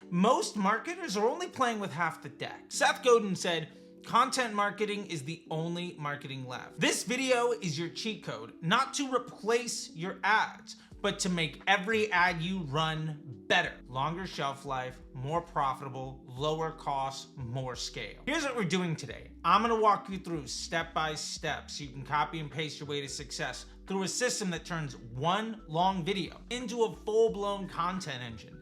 Most marketers are only playing with half the deck. Seth Godin said, "Content marketing is the only marketing left." This video is your cheat code, not to replace your ads, but to make every ad you run better. Longer shelf life, more profitable, lower costs, more scale. Here's what we're doing today. I'm gonna walk you through step by step so you can copy and paste your way to success through a system that turns one long video into a full-blown content engine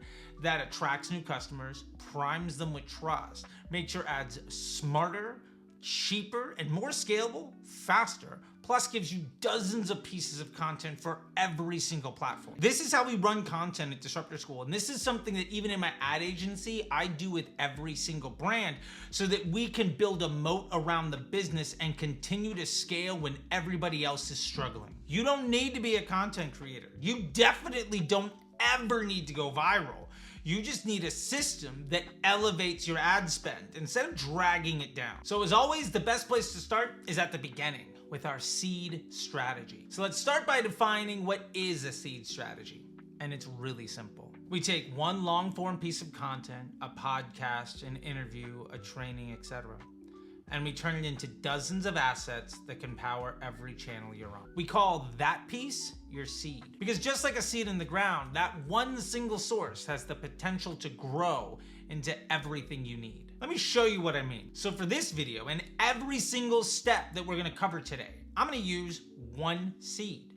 that attracts new customers, primes them with trust, makes your ads smarter, cheaper, and more scalable, faster, plus gives you dozens of pieces of content for every single platform. This is how we run content at Disruptor School, and this is something that even in my ad agency, I do with every single brand so that we can build a moat around the business and continue to scale when everybody else is struggling. You don't need to be a content creator. You definitely don't ever need to go viral. You just need a system that elevates your ad spend instead of dragging it down. So as always, the best place to start is at the beginning with our seed strategy. So let's start by defining what is a seed strategy. And it's really simple. We take one long form piece of content, a podcast, an interview, a training, etc., and we turn it into dozens of assets that can power every channel you're on. We call that piece your seed. Because just like a seed in the ground, that one single source has the potential to grow into everything you need. Let me show you what I mean. So for this video and every single step that we're gonna cover today, I'm gonna use one seed.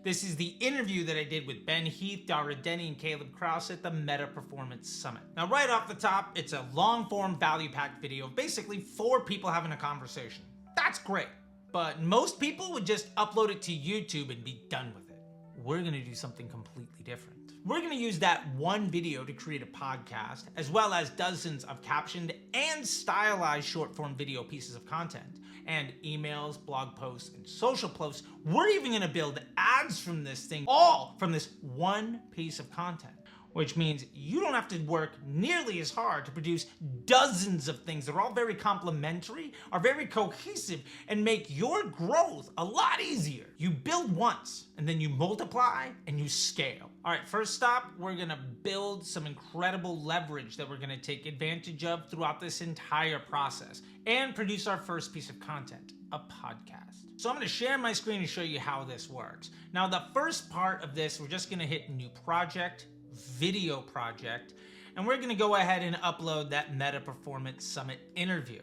This is the interview that I did with Ben Heath, Dara Denny, and Caleb Krause at the Meta Performance Summit. Now, right off the top, it's a long-form value-packed video of basically 4 people having a conversation. That's great, but most people would just upload it to YouTube and be done with it. We're gonna do something completely different. We're gonna use that one video to create a podcast, as well as dozens of captioned and stylized short-form video pieces of content, and emails, blog posts, and social posts. We're even gonna build ads from this thing, all from this one piece of content, which means you don't have to work nearly as hard to produce dozens of things that are all very complementary, are very cohesive, and make your growth a lot easier. You build once, and then you multiply and you scale. All right, first stop, we're gonna build some incredible leverage that we're gonna take advantage of throughout this entire process and produce our first piece of content, a podcast. So I'm gonna share my screen and show you how this works. Now, the first part of this, we're just gonna hit new project, video project, and we're gonna go ahead and upload that Meta Performance Summit interview.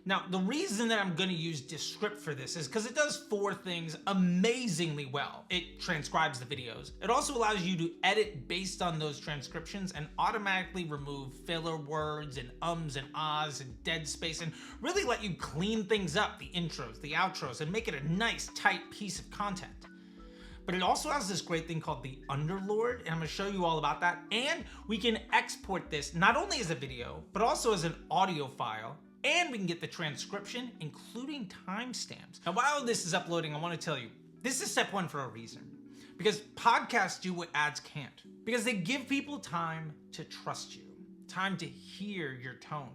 Now, the reason that I'm gonna use Descript for this is because it does 4 things amazingly well. It transcribes the videos. It also allows you to edit based on those transcriptions and automatically remove filler words and ums and ahs and dead space and really let you clean things up, the intros, the outros, and make it a nice, tight piece of content. But it also has this great thing called the Underlord, and I'm gonna show you all about that. And we can export this not only as a video, but also as an audio file, and we can get the transcription, including timestamps. Now, while this is uploading, I wanna tell you, this is step 1 for a reason. Because podcasts do what ads can't. Because they give people time to trust you, time to hear your tone,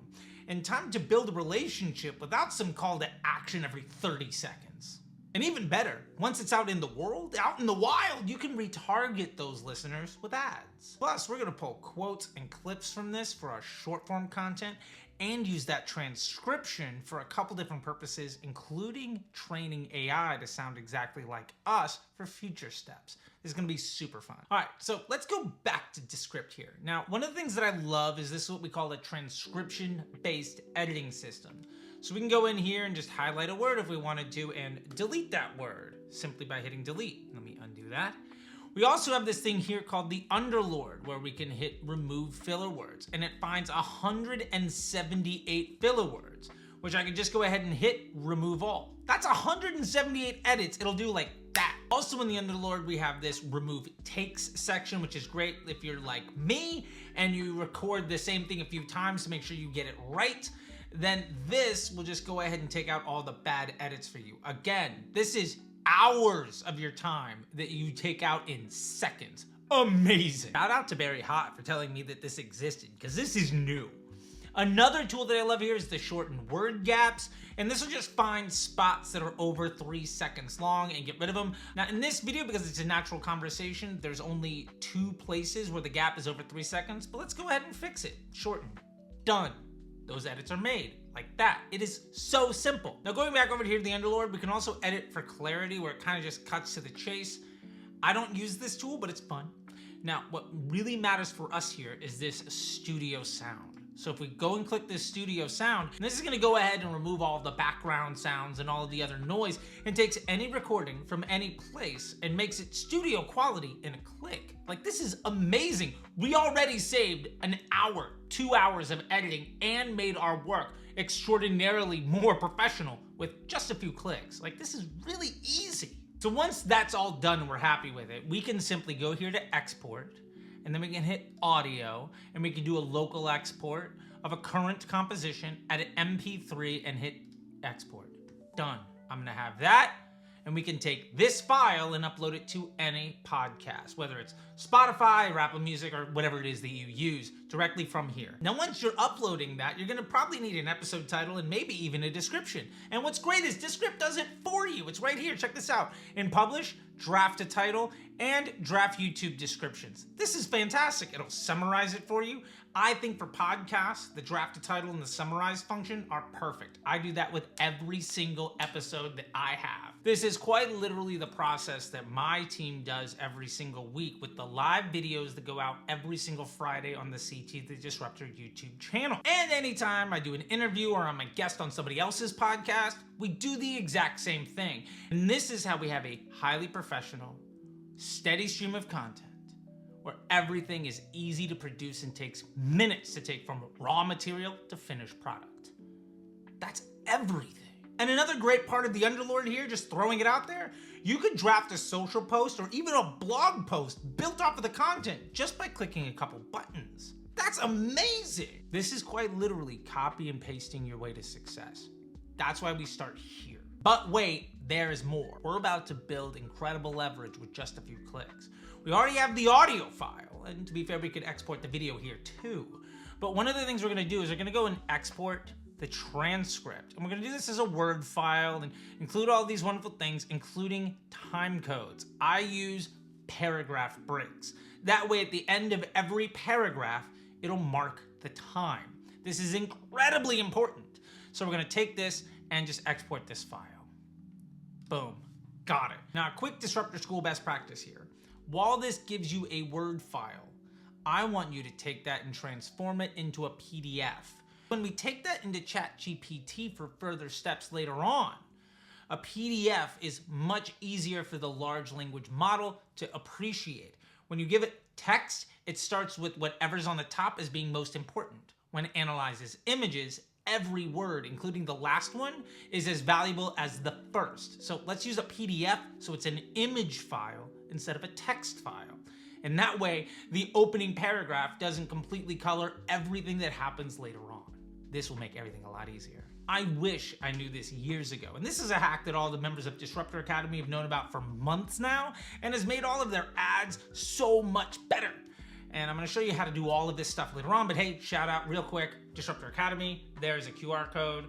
and time to build a relationship without some call to action every 30 seconds. And even better, once it's out in the world, out in the wild, you can retarget those listeners with ads. Plus, we're gonna pull quotes and clips from this for our short form content and use that transcription for a couple different purposes, including training AI to sound exactly like us for future steps. This is gonna be super fun. All right, so let's go back to Descript here. Now, one of the things that I love is this is what we call a transcription-based editing system. So we can go in here and just highlight a word if we wanted to and delete that word simply by hitting delete. Let me undo that. We also have this thing here called the Underlord, where we can hit remove filler words, and it finds 178 filler words, which I can just go ahead and hit remove all. That's 178 edits it'll do like that. Also in the Underlord, we have this remove takes section, which is great if you're like me and you record the same thing a few times to make sure you get it right. Then this will just go ahead and take out all the bad edits for you. Again, this is hours of your time that you take out in seconds. Amazing. Shout out to Barry Hott for telling me that this existed, because this is new. Another tool that I love here is the shorten word gaps, and this will just find spots that are over 3 seconds long and get rid of them. Now in this video, because it's a natural conversation, there's only 2 places where the gap is over 3 seconds, but let's go ahead and fix it. Shorten. Done. Those edits are made like that. It is so simple. Now going back over here to the Underlord, we can also edit for clarity where it kind of just cuts to the chase. I don't use this tool, but it's fun. Now, what really matters for us here is this studio sound. So if we go and click this studio sound, and this is gonna go ahead and remove all the background sounds and all of the other noise, and takes any recording from any place and makes it studio quality in a click. Like, this is amazing. We already saved an hour, 2 hours of editing and made our work extraordinarily more professional with just a few clicks. Like, this is really easy. So once that's all done and we're happy with it, we can simply go here to export, and then we can hit audio, and we can do a local export of a current composition at an MP3 and hit export. Done. I'm gonna have that, and we can take this file and upload it to any podcast, whether it's Spotify or Apple Music or whatever it is that you use, directly from here. Now, once you're uploading that, you're gonna probably need an episode title and maybe even a description. And what's great is Descript does it for you. It's right here, check this out. In Publish, draft a title, and draft YouTube descriptions. This is fantastic. It'll summarize it for you. I think for podcasts, the draft a title and the summarize function are perfect. I do that with every single episode that I have. This is quite literally the process that my team does every single week with the live videos that go out every single Friday on the CT, the Disruptor YouTube channel. And anytime I do an interview or I'm a guest on somebody else's podcast, we do the exact same thing. And this is how we have a highly professional, steady stream of content where everything is easy to produce and takes minutes to take from raw material to finished product. That's everything. And another great part of the Underlord here, just throwing it out there, you could draft a social post or even a blog post built off of the content just by clicking a couple buttons. That's amazing. This is quite literally copy and pasting your way to success. That's why we start here. But wait, there is more. We're about to build incredible leverage with just a few clicks. We already have the audio file, and to be fair, we could export the video here too. But one of the things we're gonna do is we're gonna go and export the transcript. And we're gonna do this as a Word file and include all these wonderful things, including time codes. I use paragraph breaks. That way, at the end of every paragraph, it'll mark the time. This is incredibly important. So we're gonna take this and just export this file. Boom, got it. Now, a quick Disruptor School best practice here. While this gives you a Word file, I want you to take that and transform it into a PDF. When we take that into ChatGPT for further steps later on, a PDF is much easier for the large language model to appreciate. When you give it text, it starts with whatever's on the top as being most important. When it analyzes images, every word, including the last one, is as valuable as the first. So let's use a PDF so it's an image file instead of a text file. And that way, the opening paragraph doesn't completely color everything that happens later on. This will make everything a lot easier. I wish I knew this years ago. And this is a hack that all the members of Disruptor Academy have known about for months now and has made all of their ads so much better. And I'm gonna show you how to do all of this stuff later on, but hey, shout out real quick, Disruptor Academy, there's a QR code.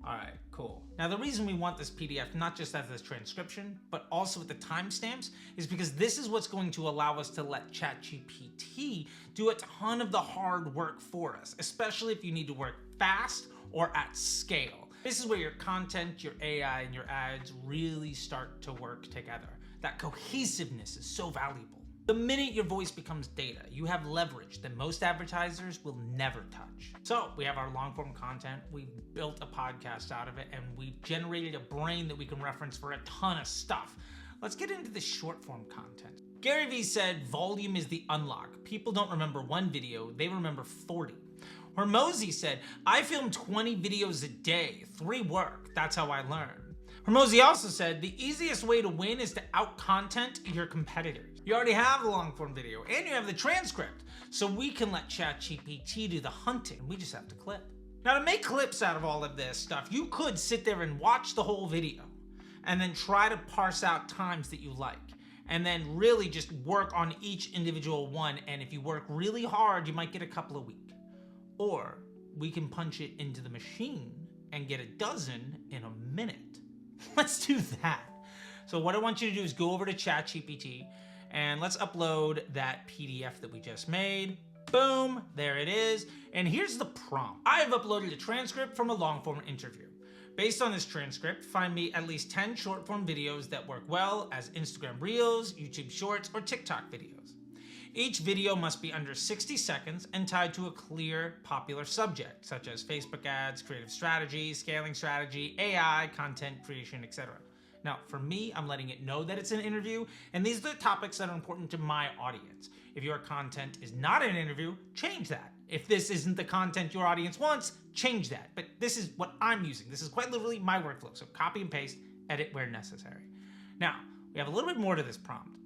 All right, cool. Now the reason we want this PDF, not just as a transcription, but also with the timestamps, is because this is what's going to allow us to let ChatGPT do a ton of the hard work for us, especially if you need to work fast or at scale. This is where your content, your AI, and your ads really start to work together. That cohesiveness is so valuable. The minute your voice becomes data, you have leverage that most advertisers will never touch. So we have our long form content, we've built a podcast out of it, and we've generated a brain that we can reference for a ton of stuff. Let's get into the short form content. Gary Vee said, volume is the unlock. People don't remember one video, they remember 40. Hermozi said, I film 20 videos a day, 3 work, that's how I learn. Hermozi also said, the easiest way to win is to out-content your competitors. You already have the long-form video, and you have the transcript, so we can let ChatGPT do the hunting. We just have to clip. Now, to make clips out of all of this stuff, you could sit there and watch the whole video, and then try to parse out times that you like, and then really just work on each individual one, and if you work really hard, you might get a couple a week. Or we can punch it into the machine and get a dozen in a minute. Let's do that. So what I want you to do is go over to ChatGPT and let's upload that PDF that we just made. Boom, there it is. And here's the prompt. I have uploaded a transcript from a long-form interview. Based on this transcript, find me at least 10 short-form videos that work well as Instagram Reels, YouTube Shorts, or TikTok videos. Each video must be under 60 seconds and tied to a clear, popular subject, such as Facebook ads, creative strategy, scaling strategy, AI, content creation, etc. Now, for me, I'm letting it know that it's an interview, and these are the topics that are important to my audience. If your content is not an interview, change that. If this isn't the content your audience wants, change that. But this is what I'm using. This is quite literally my workflow, so copy and paste, edit where necessary. Now, we have a little bit more to this prompt.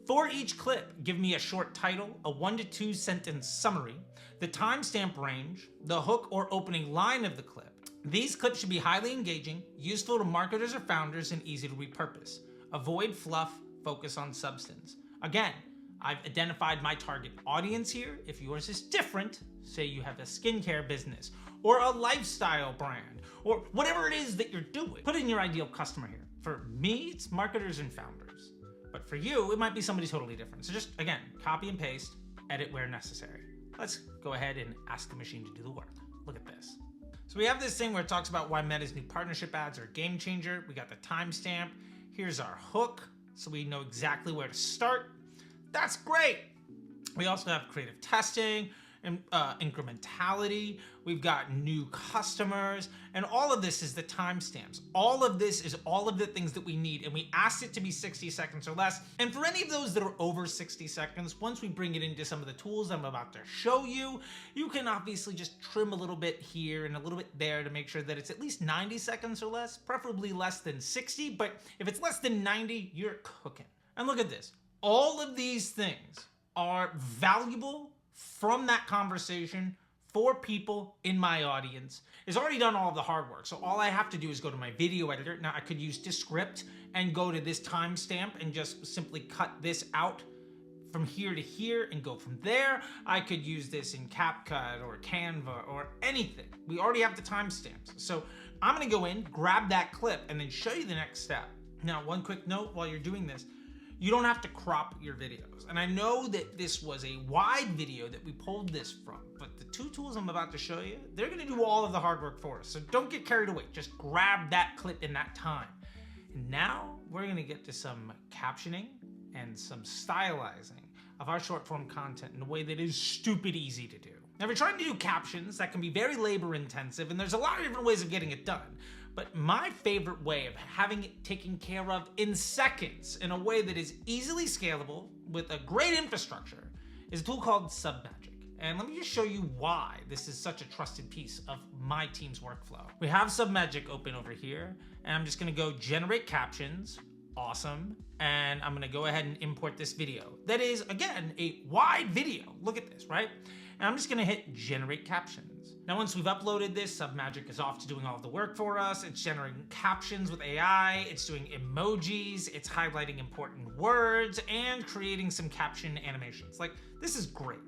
For each clip, give me a short title, a 1 to 2 sentence summary, the timestamp range, the hook or opening line of the clip. These clips should be highly engaging, useful to marketers or founders, and easy to repurpose. Avoid fluff, focus on substance. Again, I've identified my target audience here. If yours is different, say you have a skincare business or a lifestyle brand or whatever it is that you're doing, put in your ideal customer here. For me, it's marketers and founders. But for you, it might be somebody totally different. So just, again, copy and paste, edit where necessary. Let's go ahead and ask the machine to do the work. Look at this. So we have this thing where it talks about why Meta's new partnership ads are a game changer. We got the timestamp. Here's our hook, so we know exactly where to start. That's great. We also have creative testing and incrementality. We've got new customers, and all of this is the timestamps. All of this is all of the things that we need, and we asked it to be 60 seconds or less. And for any of those that are over 60 seconds, once we bring it into some of the tools I'm about to show you, you can obviously just trim a little bit here and a little bit there to make sure that it's at least 90 seconds or less, preferably less than 60, but if it's less than 90, you're cooking. And look at this. All of these things are valuable from that conversation for people in my audience. It's already done all of the hard work. So all I have to do is go to my video editor. Now I could use Descript and go to this timestamp and just simply cut this out from here to here and go from there. I could use this in CapCut or Canva or anything. We already have the timestamps. So I'm gonna go in, grab that clip, and then show you the next step. Now, one quick note while you're doing this, you don't have to crop your videos. And I know that this was a wide video that we pulled this from, but the two tools I'm about to show you, they're gonna do all of the hard work for us. So don't get carried away, just grab that clip in that time. And now we're gonna get to some captioning and some stylizing of our short form content in a way that is stupid easy to do. Now, if you're trying to do captions, that can be very labor intensive, and there's a lot of different ways of getting it done. But my favorite way of having it taken care of in seconds in a way that is easily scalable with a great infrastructure is a tool called Submagic. And let me just show you why this is such a trusted piece of my team's workflow. We have Submagic open over here, and I'm just gonna go generate captions. Awesome. And I'm gonna go ahead and import this video. That is, again, a wide video. Look at this, right? And I'm just gonna hit generate captions. Now, once we've uploaded this, Submagic is off to doing all of the work for us. It's generating captions with AI, it's doing emojis, it's highlighting important words, and creating some caption animations. Like, this is great.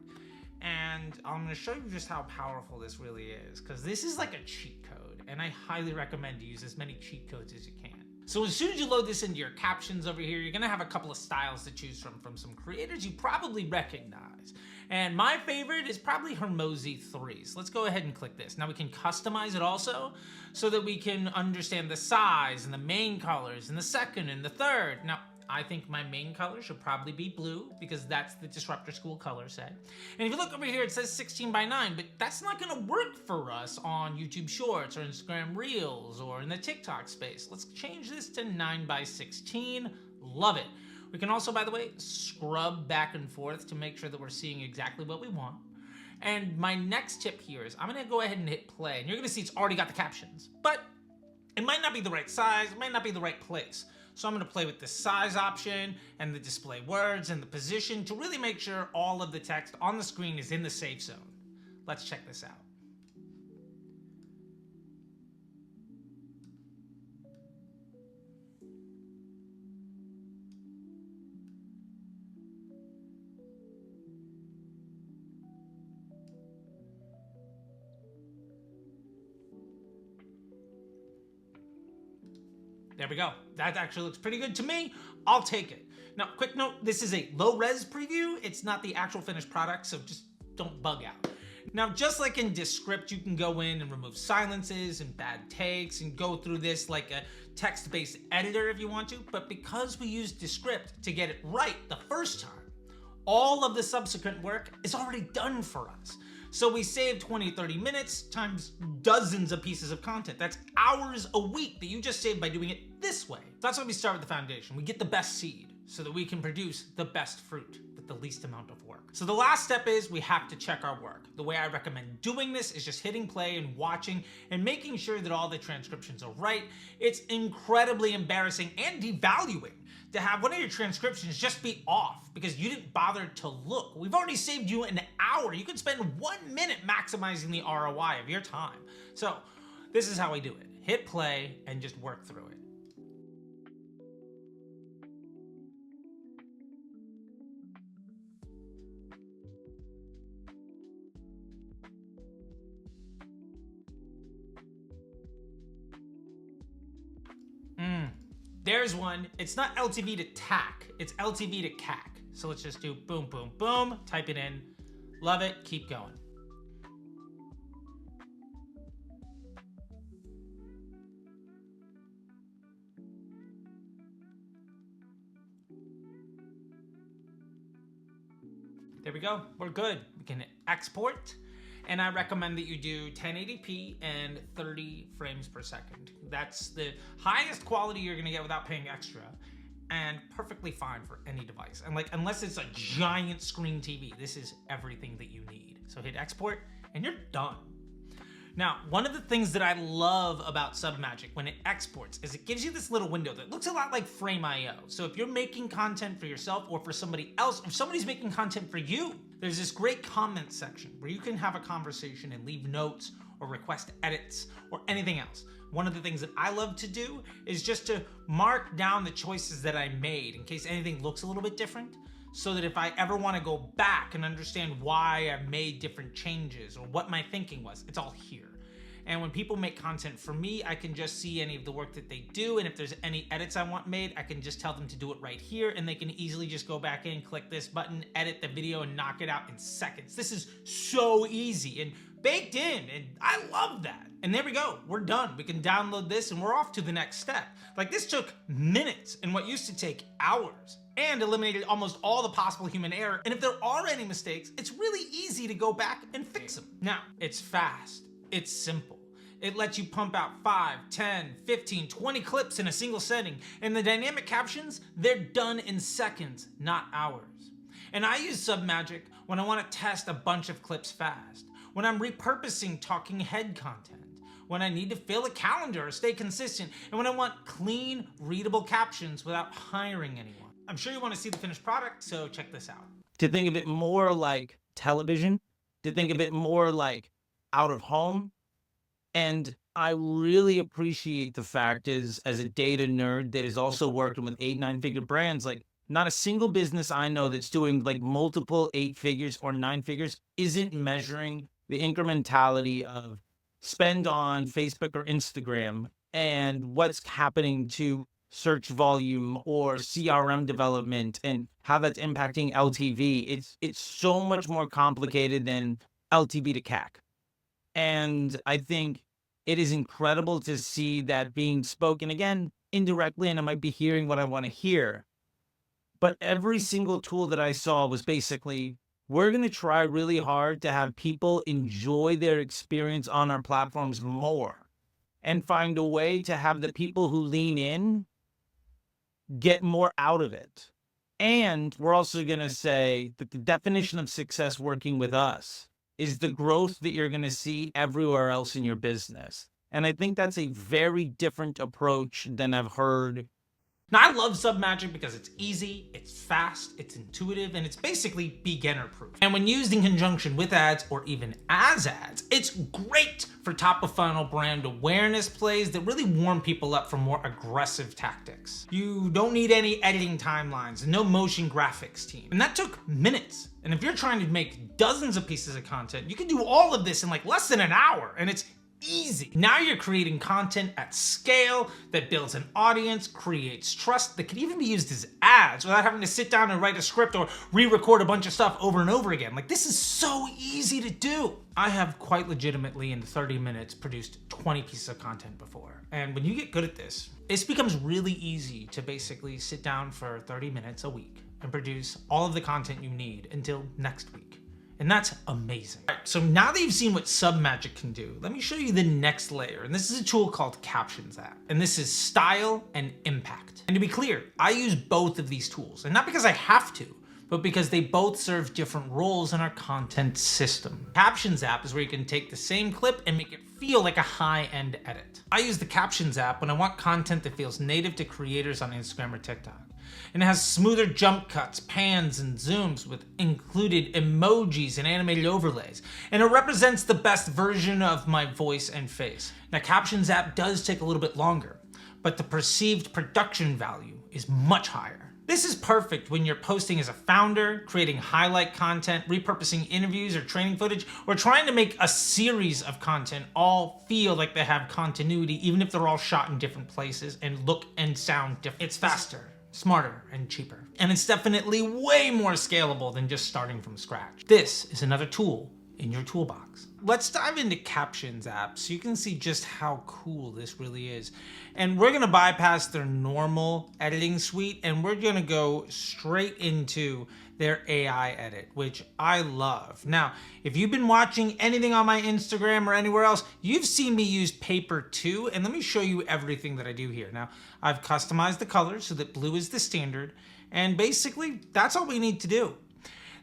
And I'm gonna show you just how powerful this really is, because this is like a cheat code, and I highly recommend you use as many cheat codes as you can. So as soon as you load this into your captions over here, you're gonna have a couple of styles to choose from some creators you probably recognize. And my favorite is probably Hermozi 3. So let's go ahead and click this. Now we can customize it also so that we can understand the size and the main colors and the second and the third. Now, I think my main color should probably be blue because that's the Disruptor School color set. And if you look over here, it says 16:9, but that's not gonna work for us on YouTube Shorts or Instagram Reels or in the TikTok space. Let's change this to 9:16. Love it. We can also, by the way, scrub back and forth to make sure that we're seeing exactly what we want. And my next tip here is I'm gonna go ahead and hit play, and you're gonna see it's already got the captions, but it might not be the right size, it might not be the right place. So I'm gonna play with the size option and the display words and the position to really make sure all of the text on the screen is in the safe zone. Let's check this out. There we go. That actually looks pretty good to me. I'll take it. Now, quick note, this is a low-res preview. It's not the actual finished product, so just don't bug out. Now, just like in Descript, you can go in and remove silences and bad takes and go through this like a text-based editor if you want to, but because we use Descript to get it right the first time, all of the subsequent work is already done for us. So we save 20, 30 minutes times dozens of pieces of content. That's hours a week that you just saved by doing it this way. That's why we start with the foundation. We get the best seed so that we can produce the best fruit with the least amount of work. So the last step is we have to check our work. The way I recommend doing this is just hitting play and watching and making sure that all the transcriptions are right. It's incredibly embarrassing and devaluing to have one of your transcriptions just be off because you didn't bother to look. We've already saved you an hour. You could spend 1 minute maximizing the ROI of your time. So this is how we do it. Hit play and just work through it. There's one. It's not LTV to TAC, it's LTV to CAC. So let's just do boom, boom, boom, type it in. Love it, keep going. There we go, we're good. We can export. And I recommend that you do 1080p and 30 frames per second. That's the highest quality you're gonna get without paying extra, and perfectly fine for any device. And like, unless it's a giant screen TV, this is everything that you need. So hit export and you're done. Now, one of the things that I love about Submagic when it exports is it gives you this little window that looks a lot like Frame.io. So if you're making content for yourself or for somebody else, if somebody's making content for you, there's this great comment section where you can have a conversation and leave notes or request edits or anything else. One of the things that I love to do is just to mark down the choices that I made in case anything looks a little bit different, so that if I ever want to go back and understand why I made different changes or what my thinking was, it's all here. And when people make content for me, I can just see any of the work that they do, and if there's any edits I want made, I can just tell them to do it right here, and they can easily just go back in, click this button, edit the video, and knock it out in seconds. This is so easy and baked in, and I love that. And there we go, we're done. We can download this and we're off to the next step. Like, this took minutes in what used to take hours, and eliminated almost all the possible human error. And if there are any mistakes, it's really easy to go back and fix them. Now, it's fast, it's simple. It lets you pump out 5, 10, 15, 20 clips in a single setting. And the dynamic captions, they're done in seconds, not hours. And I use Submagic when I want to test a bunch of clips fast, when I'm repurposing talking head content, when I need to fill a calendar or stay consistent, and when I want clean, readable captions without hiring anyone. I'm sure you want to see the finished product, so check this out. To think of it more like television, to think of it more like out of home. And I really appreciate the fact as a data nerd that is also working with 8, 9-figure brands, like not a single business I know that's doing like multiple 8 figures or 9 figures isn't measuring the incrementality of spend on Facebook or Instagram and what's happening to search volume or CRM development and how that's impacting LTV. It's so much more complicated than LTV to CAC. And I think it is incredible to see that being spoken, again, indirectly, and I might be hearing what I want to hear. But every single tool that I saw was basically, we're going to try really hard to have people enjoy their experience on our platforms more and find a way to have the people who lean in get more out of it. And we're also going to say that the definition of success working with us is the growth that you're going to see everywhere else in your business. And I think that's a very different approach than I've heard. Now, I love Submagic because it's easy, it's fast, it's intuitive, and it's basically beginner-proof. And when used in conjunction with ads or even as ads, it's great for top-of-funnel brand awareness plays that really warm people up for more aggressive tactics. You don't need any editing timelines, no motion graphics team. And that took minutes. And if you're trying to make dozens of pieces of content, you can do all of this in like less than an hour, and it's easy. Now you're creating content at scale that builds an audience, creates trust, that can even be used as ads without having to sit down and write a script or re-record a bunch of stuff over and over again. Like, this is so easy to do. I have quite legitimately in 30 minutes produced 20 pieces of content before. And when you get good at this, it becomes really easy to basically sit down for 30 minutes a week and produce all of the content you need until next week. And that's amazing. All right, so now that you've seen what Submagic can do, let me show you the next layer. And this is a tool called Captions app. And this is style and impact. And to be clear, I use both of these tools. And not because I have to, but because they both serve different roles in our content system. Captions app is where you can take the same clip and make it feel like a high-end edit. I use the Captions app when I want content that feels native to creators on Instagram or TikTok. And it has smoother jump cuts, pans, and zooms with included emojis and animated overlays. And it represents the best version of my voice and face. Now, Captions app does take a little bit longer, but the perceived production value is much higher. This is perfect when you're posting as a founder, creating highlight content, repurposing interviews or training footage, or trying to make a series of content all feel like they have continuity, even if they're all shot in different places and look and sound different. It's faster, smarter, and cheaper. And it's definitely way more scalable than just starting from scratch. This is another tool in your toolbox. Let's dive into Captions app so you can see just how cool this really is. And we're gonna bypass their normal editing suite and we're gonna go straight into their AI edit, which I love. Now, if you've been watching anything on my Instagram or anywhere else, you've seen me use Paper 2, and let me show you everything that I do here. Now, I've customized the colors so that blue is the standard, and basically, that's all we need to do.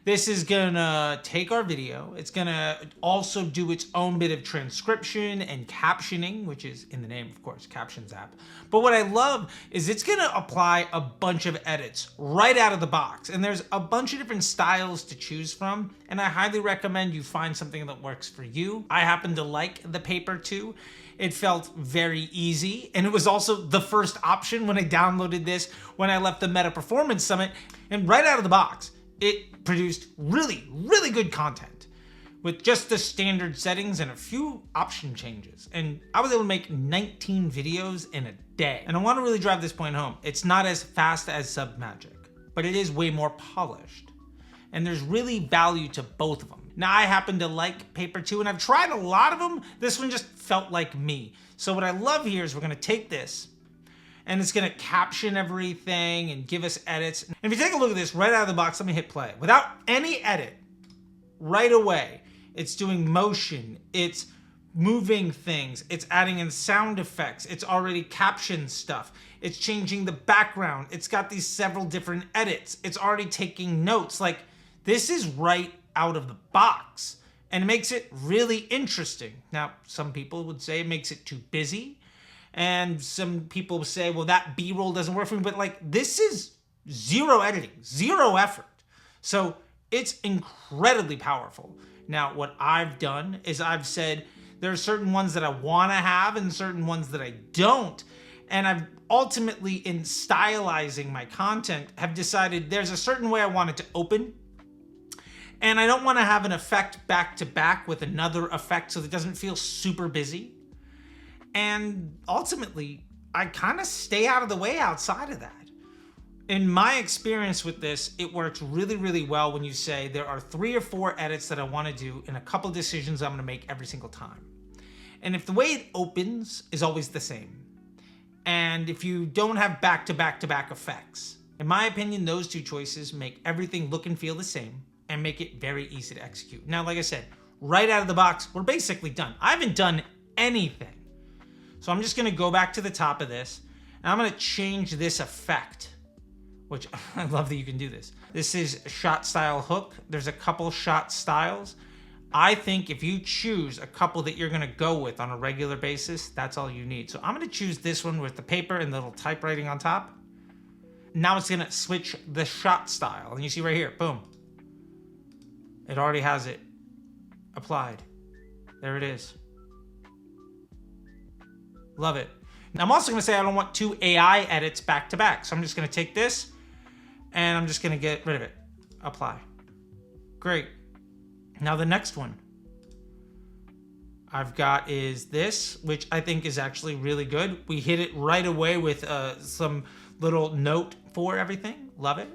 This is gonna take our video. It's gonna also do its own bit of transcription and captioning, which is in the name, of course, Captions app. But what I love is it's gonna apply a bunch of edits right out of the box. And there's a bunch of different styles to choose from. And I highly recommend you find something that works for you. I happen to like the Paper 2. It felt very easy. And it was also the first option when I downloaded this when I left the Meta Performance Summit. And right out of the box, it produced really, really good content with just the standard settings and a few option changes. And I was able to make 19 videos in a day. And I want to really drive this point home. It's not as fast as Submagic, but it is way more polished. And there's really value to both of them. Now, I happen to like Paper 2, and I've tried a lot of them. This one just felt like me. So what I love here is we're gonna take this, and it's gonna caption everything and give us edits. And if you take a look at this right out of the box, let me hit play. Without any edit, right away, it's doing motion, it's moving things, it's adding in sound effects, it's already captioned stuff, it's changing the background, it's got these several different edits, it's already taking notes. Like, this is right out of the box, and it makes it really interesting. Now, some people would say it makes it too busy, and some people say, well, that B-roll doesn't work for me, but like, this is zero editing, zero effort. So it's incredibly powerful. Now, what I've done is I've said there are certain ones that I wanna have and certain ones that I don't. And I've ultimately, in stylizing my content, have decided there's a certain way I want it to open. And I don't wanna have an effect back to back with another effect so that it doesn't feel super busy. And ultimately, I kind of stay out of the way outside of that. In my experience with this, it works really, really well when you say there are 3 or 4 edits that I want to do and a couple decisions I'm going to make every single time. And if the way it opens is always the same, and if you don't have back-to-back-to-back effects, in my opinion, those 2 choices make everything look and feel the same and make it very easy to execute. Now, like I said, right out of the box, we're basically done. I haven't done anything. So I'm just gonna go back to the top of this, and I'm gonna change this effect, which I love that you can do this. This is shot style hook. There's a couple shot styles. I think if you choose a couple that you're gonna go with on a regular basis, that's all you need. So I'm gonna choose this one with the paper and the little typewriting on top. Now it's gonna switch the shot style. And you see right here, boom. It already has it applied. There it is. Love it. Now, I'm also gonna say I don't want 2 AI edits back to back. So I'm just gonna take this and I'm just gonna get rid of it. Apply. Great. Now the next one. I've got is this, which I think is actually really good. We hit it right away with some little note for everything. Love it.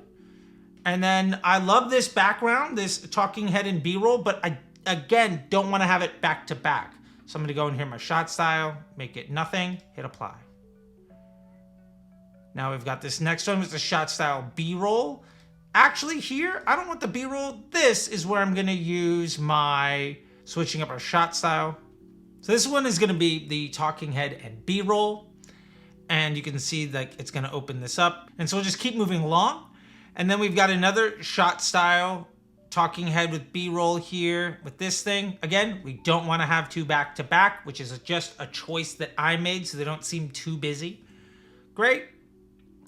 And then I love this background, this talking head and B-roll, but I, again, don't want to have it back to back. So I'm going to go in here, my shot style, make it nothing, hit apply. Now we've got this next one with the shot style B-roll. Actually here, I don't want the B-roll. This is where I'm going to use my switching up our shot style. So this one is going to be the talking head and B-roll. And you can see like it's going to open this up. And so we'll just keep moving along. And then we've got another shot style talking head with B-roll here with this thing. Again, we don't want to have two back to back, which is just a choice that I made so they don't seem too busy. Great.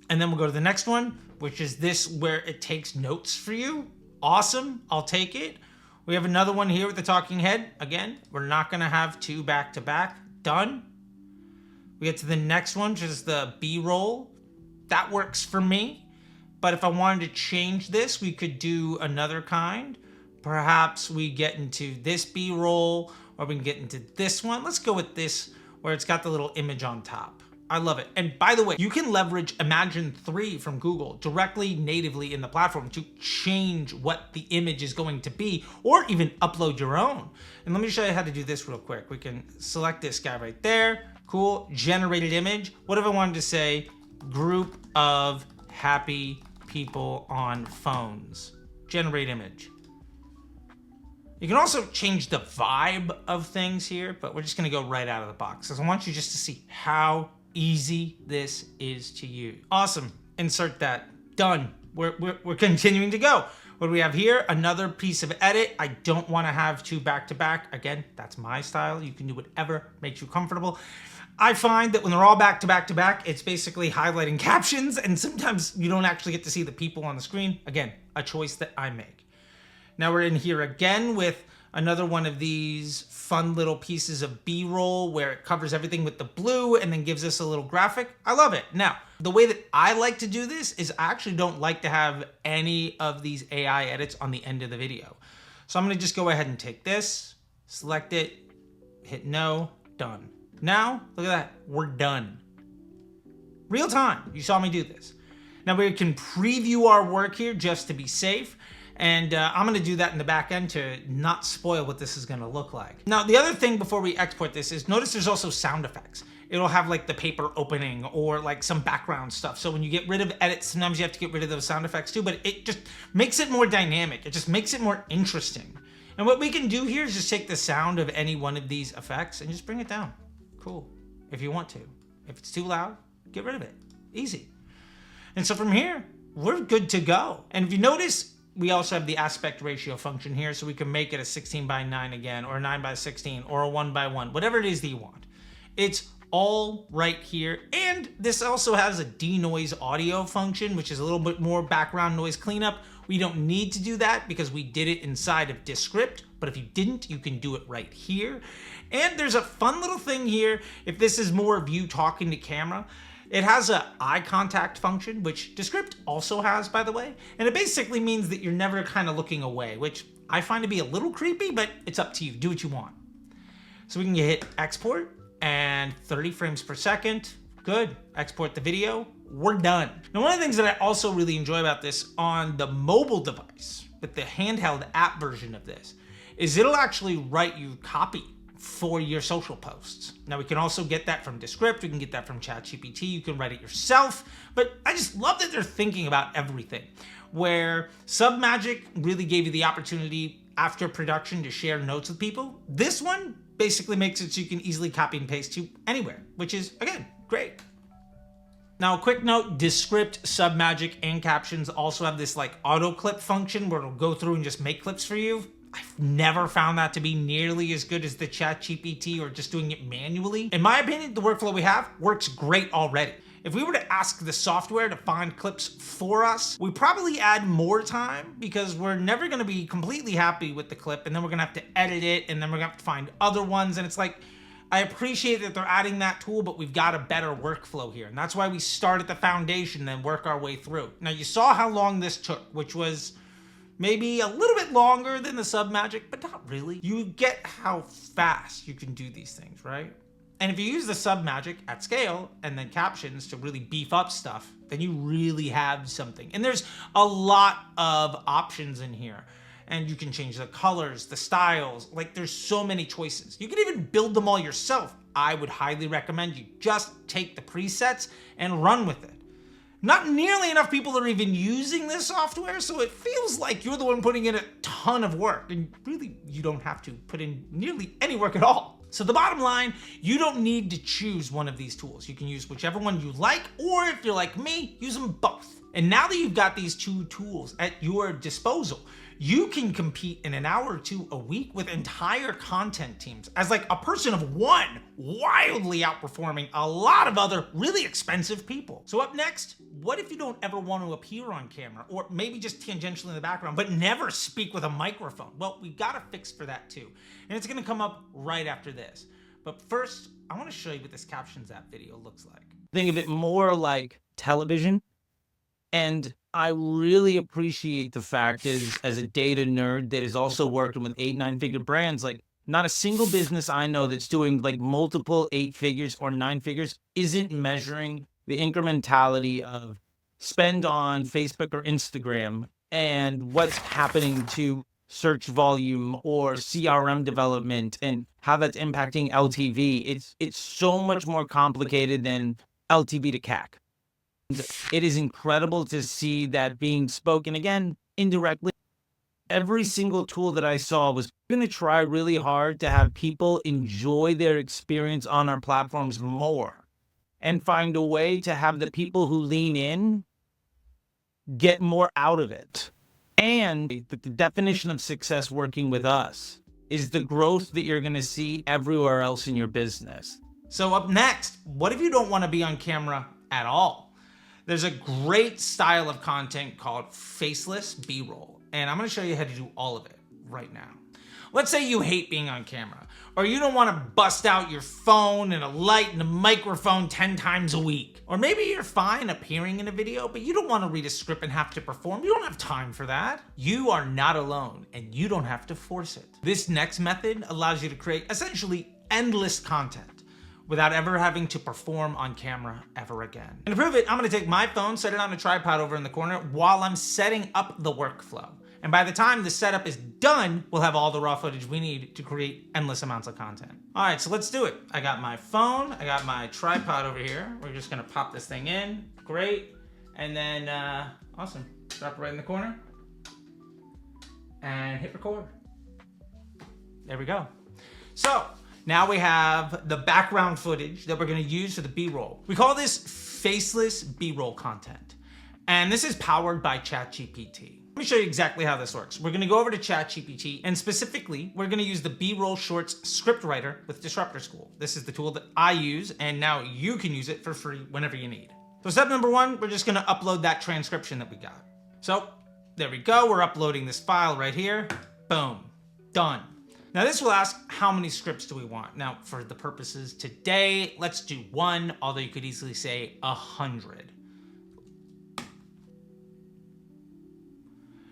And then we'll go to the next one, which is this where it takes notes for you. Awesome. I'll take it. We have another one here with the talking head. Again, we're not going to have two back to back. Done. We get to the next one, which is the B-roll. That works for me. But if I wanted to change this, we could do another kind. Perhaps we get into this B-roll, or we can get into this one. Let's go with this, where it's got the little image on top. I love it. And by the way, you can leverage Imagen 3 from Google directly natively in the platform to change what the image is going to be, or even upload your own. And let me show you how to do this real quick. We can select this guy right there. Cool. Generated image. What if I wanted to say group of happy people on phones? Generate image. You can also change the vibe of things here, but we're just going to go right out of the box because I want you just to see how easy this is to use. Awesome. Insert that. Done. We're continuing to go. What do we have here? Another piece of edit. I don't want to have two back to back. Again, that's my style. You can do whatever makes you comfortable. I find that when they're all back to back to back, it's basically highlighting captions, and sometimes you don't actually get to see the people on the screen. Again, a choice that I make. Now we're in here again with another one of these fun little pieces of B-roll where it covers everything with the blue and then gives us a little graphic. I love it. Now, the way that I like to do this is I actually don't like to have any of these AI edits on the end of the video. So I'm going to just go ahead and take this, select it, hit no, done. Now, look at that. We're done. Real time. You saw me do this. Now we can preview our work here just to be safe. And I'm going to do that in the back end to not spoil what this is going to look like. Now, the other thing before we export this is notice there's also sound effects. It'll have like the paper opening or like some background stuff. So when you get rid of edits, sometimes you have to get rid of those sound effects too, but it just makes it more dynamic. It just makes it more interesting. And what we can do here is just take the sound of any one of these effects and just bring it down. Cool. If you want to. If it's too loud, get rid of it. Easy. And so from here, we're good to go. And if you notice, we also have the aspect ratio function here, so we can make it a 16:9 again, or a 9:16, or a 1:1, whatever it is that you want. It's all right here. And this also has a denoise audio function, which is a little bit more background noise cleanup. We don't need to do that because we did it inside of Descript, but if you didn't, you can do it right here. And there's a fun little thing here. If this is more of you talking to camera, it has an eye contact function, which Descript also has, by the way. And it basically means that you're never kind of looking away, which I find to be a little creepy, but it's up to you. Do what you want. So we can hit export and 30 frames per second. Good. Export the video. We're done. Now, one of the things that I also really enjoy about this on the mobile device, with the handheld app version of this, is it'll actually write you copy for your social posts. Now we can also get that from Descript, we can get that from ChatGPT, you can write it yourself, but I just love that they're thinking about everything. Where Submagic really gave you the opportunity after production to share notes with people, this one basically makes it so you can easily copy and paste to anywhere, which is, again, great. Now, a quick note, Descript, Submagic, and Captions also have this like auto clip function where it'll go through and just make clips for you. I've never found that to be nearly as good as the ChatGPT or just doing it manually. In my opinion, the workflow we have works great already. If we were to ask the software to find clips for us, we probably add more time because we're never going to be completely happy with the clip, and then we're going to have to edit it, and then we're going to have to find other ones. And it's like, I appreciate that they're adding that tool, but we've got a better workflow here. And that's why we start at the foundation and then work our way through. Now, you saw how long this took, which was Maybe a little bit longer than the Submagic, but not really. You get how fast you can do these things, right? And if you use the Submagic at scale and then Captions to really beef up stuff, then you really have something. And there's a lot of options in here. And you can change the colors, the styles, like there's so many choices. You can even build them all yourself. I would highly recommend you just take the presets and run with it. Not nearly enough people are even using this software, so it feels like you're the one putting in a ton of work, and really you don't have to put in nearly any work at all. So the bottom line, you don't need to choose one of these tools. You can use whichever one you like, or if you're like me, use them both. And now that you've got these two tools at your disposal, you can compete in an hour or two a week with entire content teams as like a person of one, wildly outperforming a lot of other really expensive people. So up next, what if you don't ever want to appear on camera, or maybe just tangentially in the background, but never speak with a microphone? Well, we got a fix for that too. And it's gonna come up right after this. But first, I wanna show you what this Captions app video looks like. Think of it more like television. And I really appreciate the fact is, as a data nerd that is also working with 8, 9-figure brands, like not a single business I know that's doing like multiple 8 figures or 9 figures isn't measuring the incrementality of spend on Facebook or Instagram and what's happening to search volume or CRM development and how that's impacting LTV. It's so much more complicated than LTV to CAC. It is incredible to see that being spoken, again, indirectly. Every single tool that I saw was going to try really hard to have people enjoy their experience on our platforms more and find a way to have the people who lean in get more out of it. And the definition of success working with us is the growth that you're going to see everywhere else in your business. So up next, what if you don't want to be on camera at all? There's a great style of content called faceless B-roll, and I'm gonna show you how to do all of it right now. Let's say you hate being on camera, or you don't wanna bust out your phone and a light and a microphone 10 times a week. Or maybe you're fine appearing in a video, but you don't wanna read a script and have to perform. You don't have time for that. You are not alone, and you don't have to force it. This next method allows you to create essentially endless content without ever having to perform on camera ever again. And to prove it, I'm gonna take my phone, set it on a tripod over in the corner while I'm setting up the workflow. And by the time the setup is done, we'll have all the raw footage we need to create endless amounts of content. All right, so let's do it. I got my phone, I got my tripod over here. We're just gonna pop this thing in, great. And then, awesome, drop it right in the corner and hit record. There we go. So, now we have the background footage that we're gonna use for the B-roll. We call this faceless B-roll content. And this is powered by ChatGPT. Let me show you exactly how this works. We're gonna go over to ChatGPT, and specifically, we're gonna use the B-roll Shorts script writer with Disruptor School. This is the tool that I use, and now you can use it for free whenever you need. So step number 1, we're just gonna upload that transcription that we got. So there we go, we're uploading this file right here. Boom, done. Now this will ask, how many scripts do we want? Now for the purposes today, let's do 1, although you could easily say 100.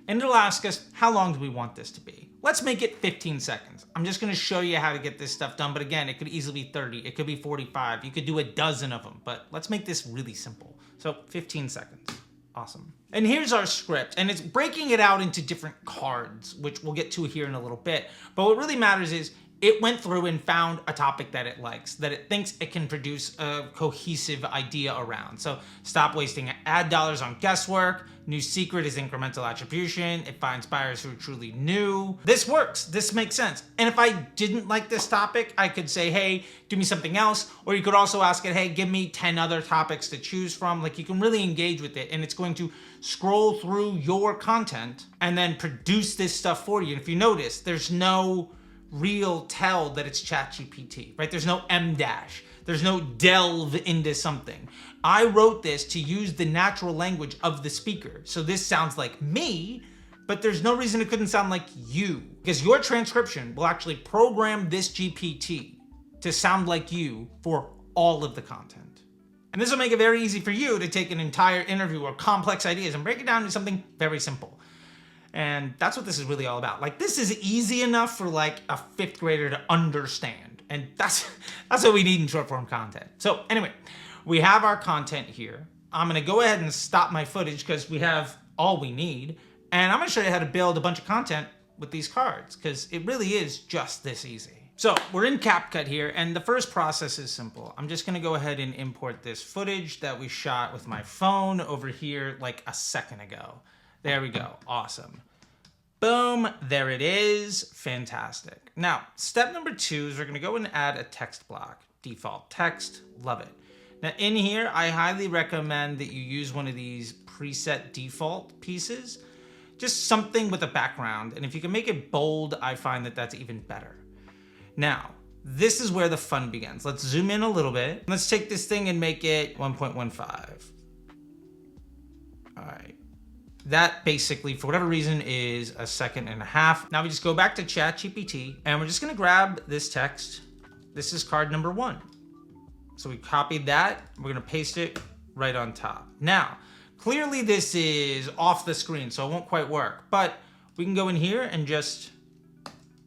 And it'll ask us, how long do we want this to be? Let's make it 15 seconds. I'm just gonna show you how to get this stuff done, but again, it could easily be 30, it could be 45, you could do a dozen of them, but let's make this really simple. So 15 seconds. Awesome. And here's our script, and it's breaking it out into different cards, which we'll get to here in a little bit. But what really matters is it went through and found a topic that it likes, that it thinks it can produce a cohesive idea around. So stop wasting ad dollars on guesswork. New secret is incremental attribution. It finds buyers who are truly new. This works. This makes sense. And if I didn't like this topic, I could say, hey, do me something else. Or you could also ask it, hey, give me 10 other topics to choose from. Like, you can really engage with it, and it's going to scroll through your content and then produce this stuff for you. And if you notice, there's no real tell that it's ChatGPT, right? There's no M dash. There's no delve into something. I wrote this to use the natural language of the speaker. So this sounds like me, but there's no reason it couldn't sound like you, because your transcription will actually program this GPT to sound like you for all of the content. And this will make it very easy for you to take an entire interview or complex ideas and break it down to something very simple. And that's what this is really all about. Like, this is easy enough for like a 5th grader to understand. And that's what we need in short form content. So anyway, we have our content here. I'm gonna go ahead and stop my footage because we have all we need. And I'm gonna show you how to build a bunch of content with these cards, because it really is just this easy. So we're in CapCut here, and the first process is simple. I'm just gonna go ahead and import this footage that we shot with my phone over here like a second ago. There we go, awesome. Boom, there it is, fantastic. Now, step number 2 is we're gonna go and add a text block. Default text, love it. Now in here, I highly recommend that you use one of these preset default pieces, just something with a background. And if you can make it bold, I find that that's even better. Now, this is where the fun begins. Let's zoom in a little bit. Let's take this thing and make it 1.15. All right. That basically, for whatever reason, is a 1.5 seconds. Now we just go back to ChatGPT and we're just gonna grab this text. This is card number 1. So we copied that, we're gonna paste it right on top. Now, clearly this is off the screen, so it won't quite work, but we can go in here and just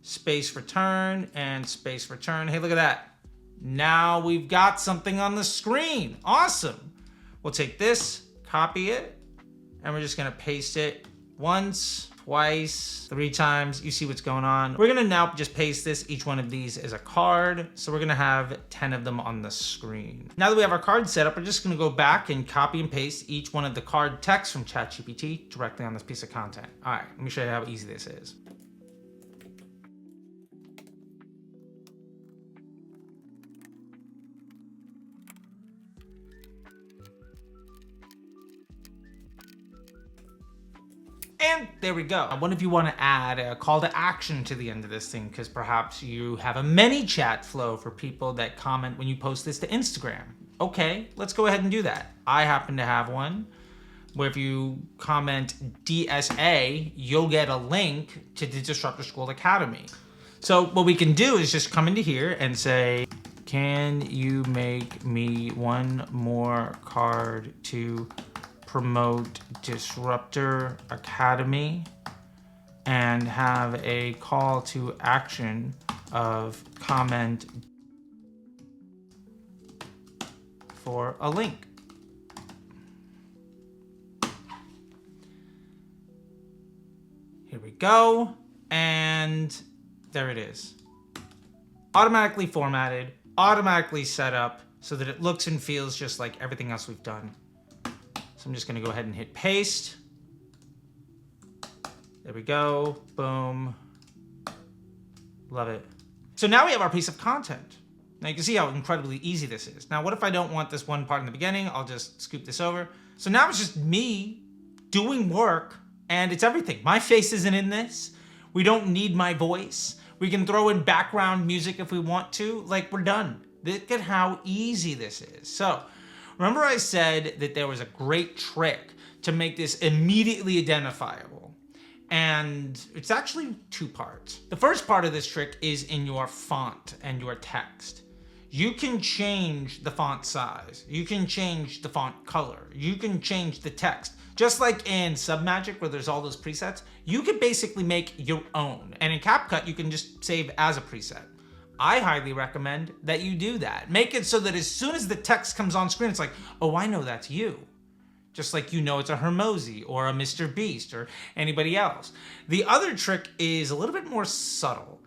space return and space return. Hey, look at that. Now we've got something on the screen. Awesome. We'll take this, copy it, and we're just gonna paste it once, twice, 3 times. You see what's going on. We're gonna now just paste this. Each one of these is a card. So we're gonna have 10 of them on the screen. Now that we have our card set up, we're just gonna go back and copy and paste each one of the card text from ChatGPT directly on this piece of content. All right, let me show you how easy this is. And there we go. What if you want to add a call to action to the end of this thing? Because perhaps you have a ManyChat flow for people that comment when you post this to Instagram. Okay, let's go ahead and do that. I happen to have one where if you comment DSA, you'll get a link to the Disruptor School Academy. So what we can do is just come into here and say, can you make me one more card to promote Disruptor Academy, and have a call to action of comment for a link. Here we go, and there it is. Automatically formatted, automatically set up so that it looks and feels just like everything else we've done. So I'm just gonna go ahead and hit paste. There we go, boom. Love it. So now we have our piece of content. Now you can see how incredibly easy this is. Now what if I don't want this one part in the beginning? I'll just scoop this over. So now it's just me doing work, and it's everything. My face isn't in this. We don't need my voice. We can throw in background music if we want to. Like, we're done. Look at how easy this is. So remember I said that there was a great trick to make this immediately identifiable. And it's actually 2 parts. The first part of this trick is in your font and your text. You can change the font size. You can change the font color. You can change the text. Just like in Submagic where there's all those presets, you can basically make your own. And in CapCut, you can just save as a preset. I highly recommend that you do that. Make it so that as soon as the text comes on screen, it's like, oh, I know that's you. Just like you know it's a Hermozi or a Mr. Beast or anybody else. The other trick is a little bit more subtle.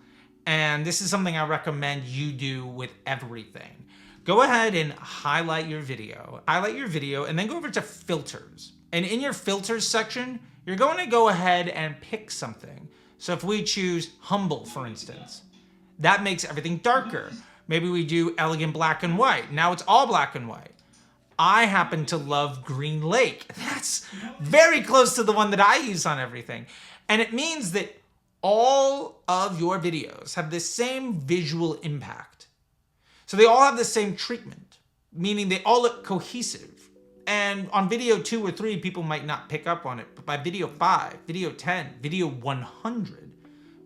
And this is something I recommend you do with everything. Go ahead and highlight your video. Highlight your video and then go over to filters. And in your filters section, you're going to go ahead and pick something. So if we choose humble, for instance, that makes everything darker. Maybe we do elegant black and white. Now it's all black and white. I happen to love Green Lake. That's very close to the one that I use on everything. And it means that all of your videos have the same visual impact. So they all have the same treatment, meaning they all look cohesive. And on video 2 or 3, people might not pick up on it. But by video 5, video 10, video 100,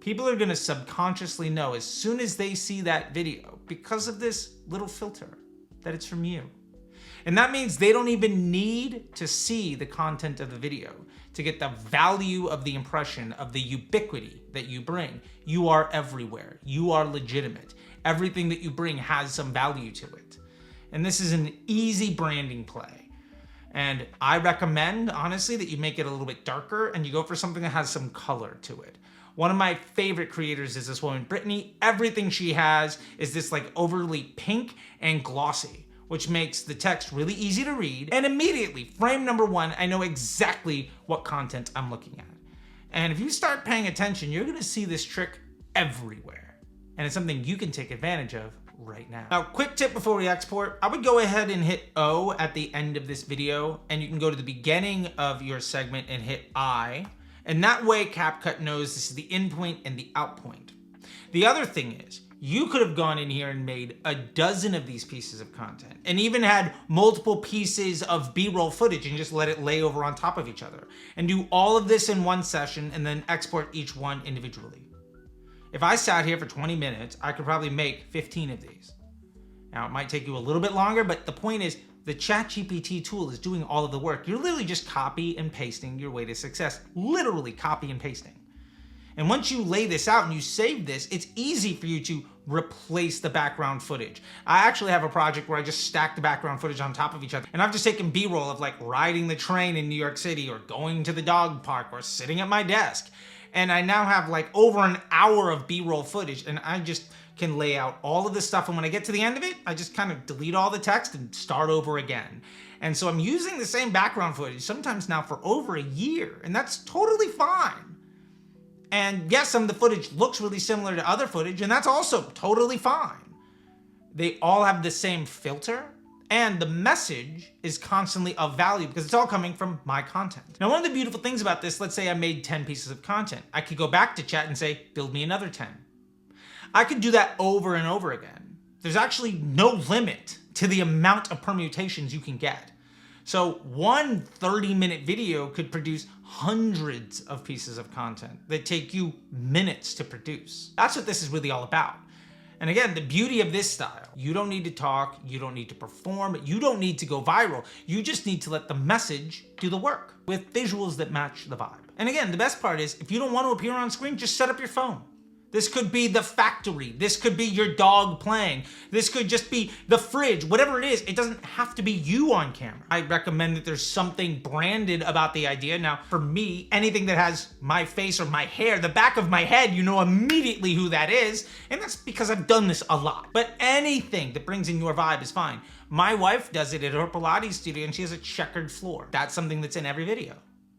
people are gonna subconsciously know as soon as they see that video, because of this little filter, that it's from you. And that means they don't even need to see the content of the video to get the value of the impression, of the ubiquity that you bring. You are everywhere. You are legitimate. Everything that you bring has some value to it. And this is an easy branding play. And I recommend, honestly, that you make it a little bit darker and you go for something that has some color to it. One of my favorite creators is this woman, Brittany. Everything she has is this like overly pink and glossy, which makes the text really easy to read. And immediately, frame number one, I know exactly what content I'm looking at. And if you start paying attention, you're gonna see this trick everywhere. And it's something you can take advantage of right now. Now, quick tip before we export, I would go ahead and hit O at the end of this video, and you can go to the beginning of your segment and hit I. And that way CapCut knows this is the in point and the out point. The other thing is, you could have gone in here and made a dozen of these pieces of content and even had multiple pieces of B-roll footage and just let it lay over on top of each other and do all of this in one session and then export each one individually. If I sat here for 20 minutes, I could probably make 15 of these. Now, it might take you a little bit longer, but the point is the ChatGPT tool is doing all of the work. You're literally just copy and pasting your way to success. Literally copy and pasting. And once you lay this out and you save this, it's easy for you to replace the background footage. I actually have a project where I just stack the background footage on top of each other. And I've just taken B-roll of like riding the train in New York City or going to the dog park or sitting at my desk. And I now have like over an hour of B-roll footage, and I just can lay out all of this stuff. And when I get to the end of it, I just kind of delete all the text and start over again. And so I'm using the same background footage sometimes now for over a year, and that's totally fine. And yes, some of the footage looks really similar to other footage, and that's also totally fine. They all have the same filter, and the message is constantly of value because it's all coming from my content. Now, one of the beautiful things about this, let's say I made 10 pieces of content. I could go back to chat and say, build me another 10. I could do that over and over again. There's actually no limit to the amount of permutations you can get. So one 30-minute video could produce hundreds of pieces of content that take you minutes to produce. That's what this is really all about. And again, the beauty of this style, you don't need to talk, you don't need to perform, you don't need to go viral. You just need to let the message do the work with visuals that match the vibe. And again, the best part is if you don't want to appear on screen, just set up your phone. This could be the factory. This could be your dog playing. This could just be the fridge, whatever it is. It doesn't have to be you on camera. I recommend that there's something branded about the idea. Now, for me, anything that has my face or my hair, the back of my head, you know immediately who that is. And that's because I've done this a lot. But anything that brings in your vibe is fine. My wife does it at her Pilates studio and she has a checkered floor. That's something that's in every video.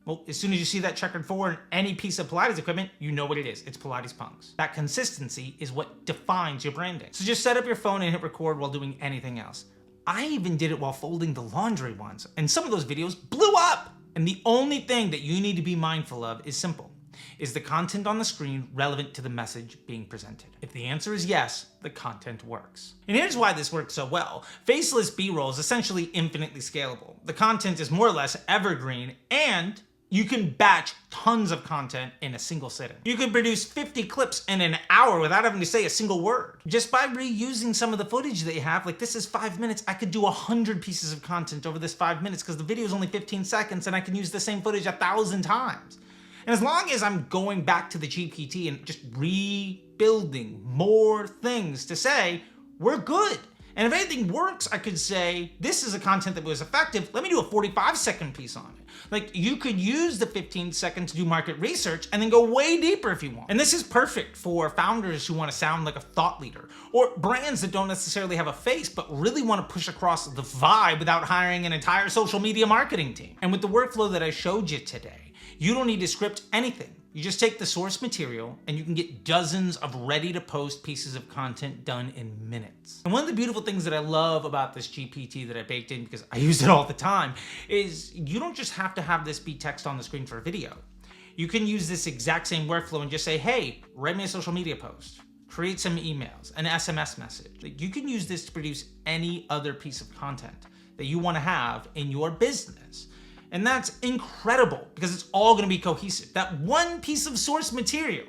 Well, as soon as you see that checkered floor in any piece of Pilates equipment, you know what it is. It's Pilates punks. That consistency is what defines your branding. So just set up your phone and hit record while doing anything else. I even did it while folding the laundry once, and some of those videos blew up. And the only thing that you need to be mindful of is simple. Is the content on the screen relevant to the message being presented? If the answer is yes, the content works. And here's why this works so well. Faceless B-roll is essentially infinitely scalable. The content is more or less evergreen, and you can batch tons of content in a single sitting. You could produce 50 clips in an hour without having to say a single word. Just by reusing some of the footage that you have, like this is 5 minutes, I could do 100 pieces of content over this 5 minutes because the video is only 15 seconds and I can use the same footage 1,000 times. And as long as I'm going back to the GPT and just rebuilding more things to say, we're good. And if anything works, I could say, this is a content that was effective. Let me do a 45-second piece on it. Like you could use the 15 seconds to do market research and then go way deeper if you want. And this is perfect for founders who want to sound like a thought leader or brands that don't necessarily have a face, but really want to push across the vibe without hiring an entire social media marketing team. And with the workflow that I showed you today, you don't need to script anything. You just take the source material and you can get dozens of ready to post pieces of content done in minutes. And one of the beautiful things that I love about this GPT that I baked in, because I use it all the time, is you don't just have to have this be text on the screen for a video. You can use this exact same workflow and just say, hey, write me a social media post, create some emails, an SMS message. Like you can use this to produce any other piece of content that you want to have in your business. And that's incredible because it's all going to be cohesive. That one piece of source material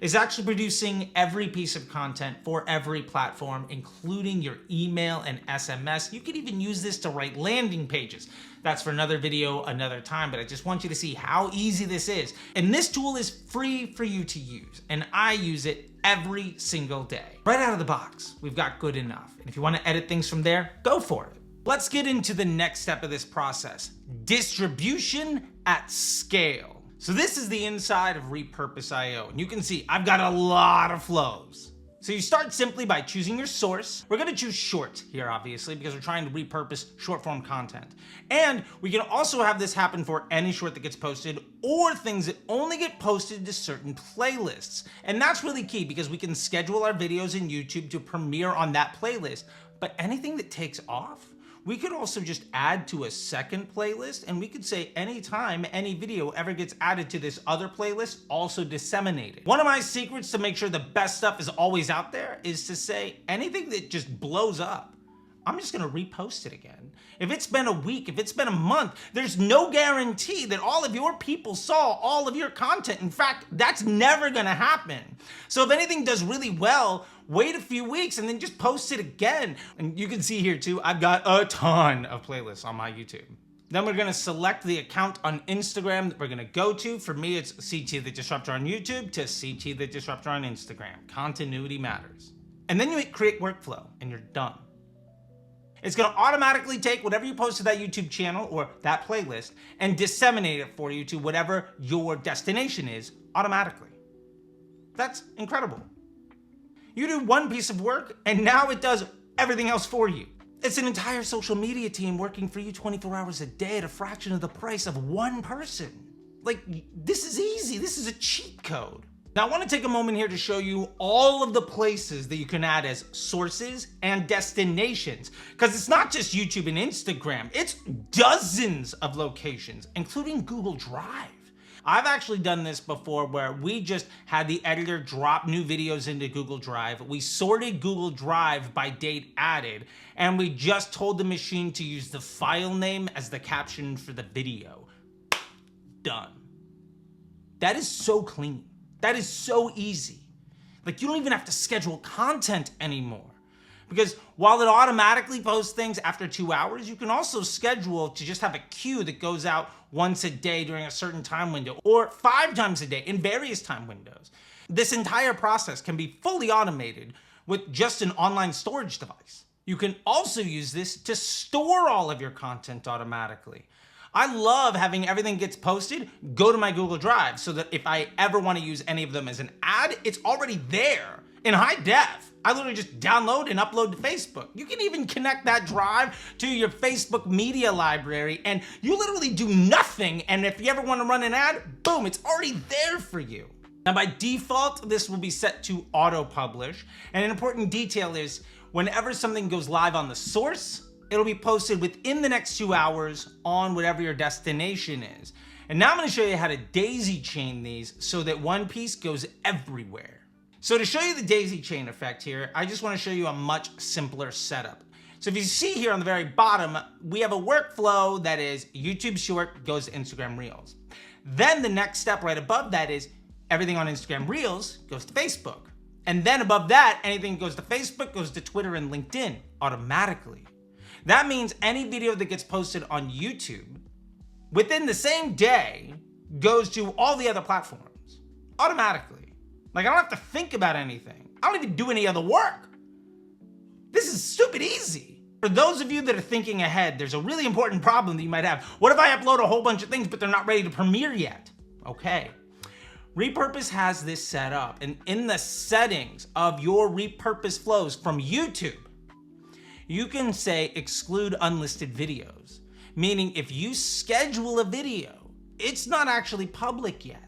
is actually producing every piece of content for every platform, including your email and SMS. You could even use this to write landing pages. That's for another video, another time, but I just want you to see how easy this is. And this tool is free for you to use, and I use it every single day. Right out of the box, we've got good enough. And if you want to edit things from there, go for it. Let's get into the next step of this process, distribution at scale. So this is the inside of Repurpose.io, and you can see I've got a lot of flows. So you start simply by choosing your source. We're gonna choose short here, obviously, because we're trying to repurpose short form content. And we can also have this happen for any short that gets posted or things that only get posted to certain playlists. And that's really key because we can schedule our videos in YouTube to premiere on that playlist, but anything that takes off, we could also just add to a second playlist, and we could say anytime any video ever gets added to this other playlist, also disseminate it. One of my secrets to make sure the best stuff is always out there is to say anything that just blows up, I'm just gonna repost it again. If it's been a week, if it's been a month, there's no guarantee that all of your people saw all of your content. In fact, that's never gonna happen. So if anything does really well, wait a few weeks and then just post it again. And you can see here too, I've got a ton of playlists on my YouTube. Then we're gonna select the account on Instagram that we're gonna go to. For me, it's CT the Disruptor on YouTube to CT the Disruptor on Instagram. Continuity matters. And then you hit create workflow and you're done. It's gonna automatically take whatever you post to that YouTube channel or that playlist and disseminate it for you to whatever your destination is automatically. That's incredible. You do one piece of work and now it does everything else for you. It's an entire social media team working for you 24 hours a day at a fraction of the price of one person. Like, this is easy. This is a cheat code. Now I want to take a moment here to show you all of the places that you can add as sources and destinations, because it's not just YouTube and Instagram, it's dozens of locations, including Google Drive. I've actually done this before where we just had the editor drop new videos into Google Drive. We sorted Google Drive by date added, and we just told the machine to use the file name as the caption for the video. Done. That is so clean. That is so easy. Like, you don't even have to schedule content anymore. Because while it automatically posts things after 2 hours, you can also schedule to just have a queue that goes out once a day during a certain time window, or 5 times a day in various time windows. This entire process can be fully automated with just an online storage device. You can also use this to store all of your content automatically. I love having everything gets posted, go to my Google Drive so that if I ever want to use any of them as an ad, it's already there in high def. I literally just download and upload to Facebook. You can even connect that drive to your Facebook media library and you literally do nothing. And if you ever want to run an ad, boom, it's already there for you. Now by default, this will be set to auto-publish. And an important detail is whenever something goes live on the source, it'll be posted within the next 2 hours on whatever your destination is. And now I'm gonna show you how to daisy chain these so that one piece goes everywhere. So to show you the daisy chain effect here, I just wanna show you a much simpler setup. So if you see here on the very bottom, we have a workflow that is YouTube Short goes to Instagram Reels. Then the next step right above that is everything on Instagram Reels goes to Facebook. And then above that, anything that goes to Facebook goes to Twitter and LinkedIn automatically. That means any video that gets posted on YouTube within the same day goes to all the other platforms automatically. Like, I don't have to think about anything. I don't even do any other work. This is stupid easy. For those of you that are thinking ahead, there's a really important problem that you might have. What if I upload a whole bunch of things, but they're not ready to premiere yet? Okay. Repurpose has this set up, and in the settings of your repurpose flows from YouTube, you can say exclude unlisted videos, meaning if you schedule a video, it's not actually public yet.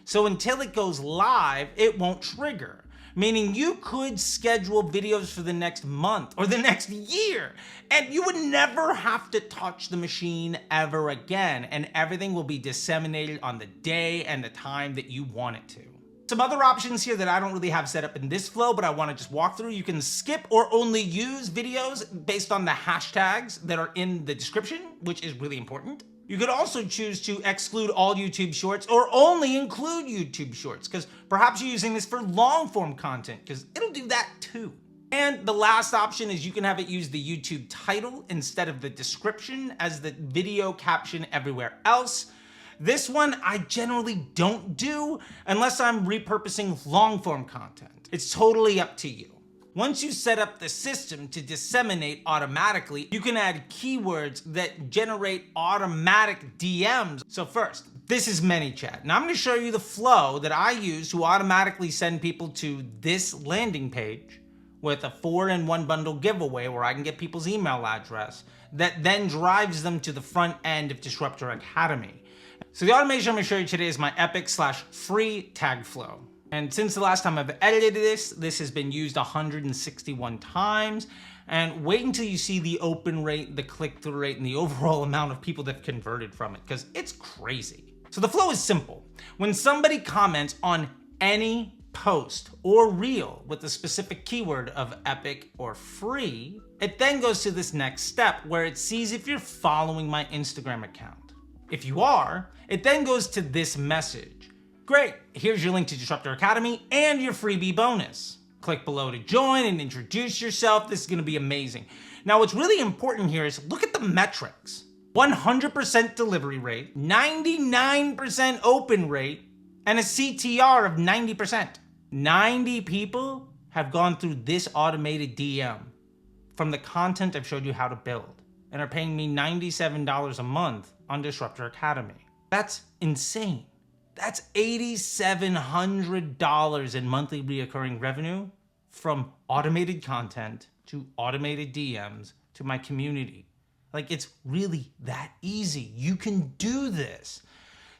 So until it goes live, it won't trigger, meaning you could schedule videos for the next month or the next year, and you would never have to touch the machine ever again, and everything will be disseminated on the day and the time that you want it to. Some other options here that I don't really have set up in this flow, but I want to just walk through. You can skip or only use videos based on the hashtags that are in the description, which is really important. You could also choose to exclude all YouTube Shorts or only include YouTube Shorts, because perhaps you're using this for long form content, because it'll do that too. And the last option is you can have it use the YouTube title instead of the description as the video caption everywhere else. This one I generally don't do unless I'm repurposing long form content. It's totally up to you. Once you set up the system to disseminate automatically, you can add keywords that generate automatic DMs. So first, this is ManyChat. Now I'm gonna show you the flow that I use to automatically send people to this landing page with a 4-in-1 bundle giveaway where I can get people's email address that then drives them to the front end of Disruptor Academy. So the automation I'm gonna show you today is my epic/free tag flow. And since the last time I've edited this has been used 161 times. And wait until you see the open rate, the click-through rate, and the overall amount of people that have converted from it, because it's crazy. So the flow is simple. When somebody comments on any post or reel with a specific keyword of epic or free, it then goes to this next step where it sees if you're following my Instagram account. If you are, it then goes to this message. Great, here's your link to Disruptor Academy and your freebie bonus. Click below to join and introduce yourself. This is gonna be amazing. Now, what's really important here is look at the metrics. 100% delivery rate, 99% open rate, and a CTR of 90%. 90 people have gone through this automated DM from the content I've showed you how to build and are paying me $97 a month on Disruptor Academy. That's insane. That's $8,700 in monthly reoccurring revenue from automated content to automated DMs to my community. Like, it's really that easy. You can do this.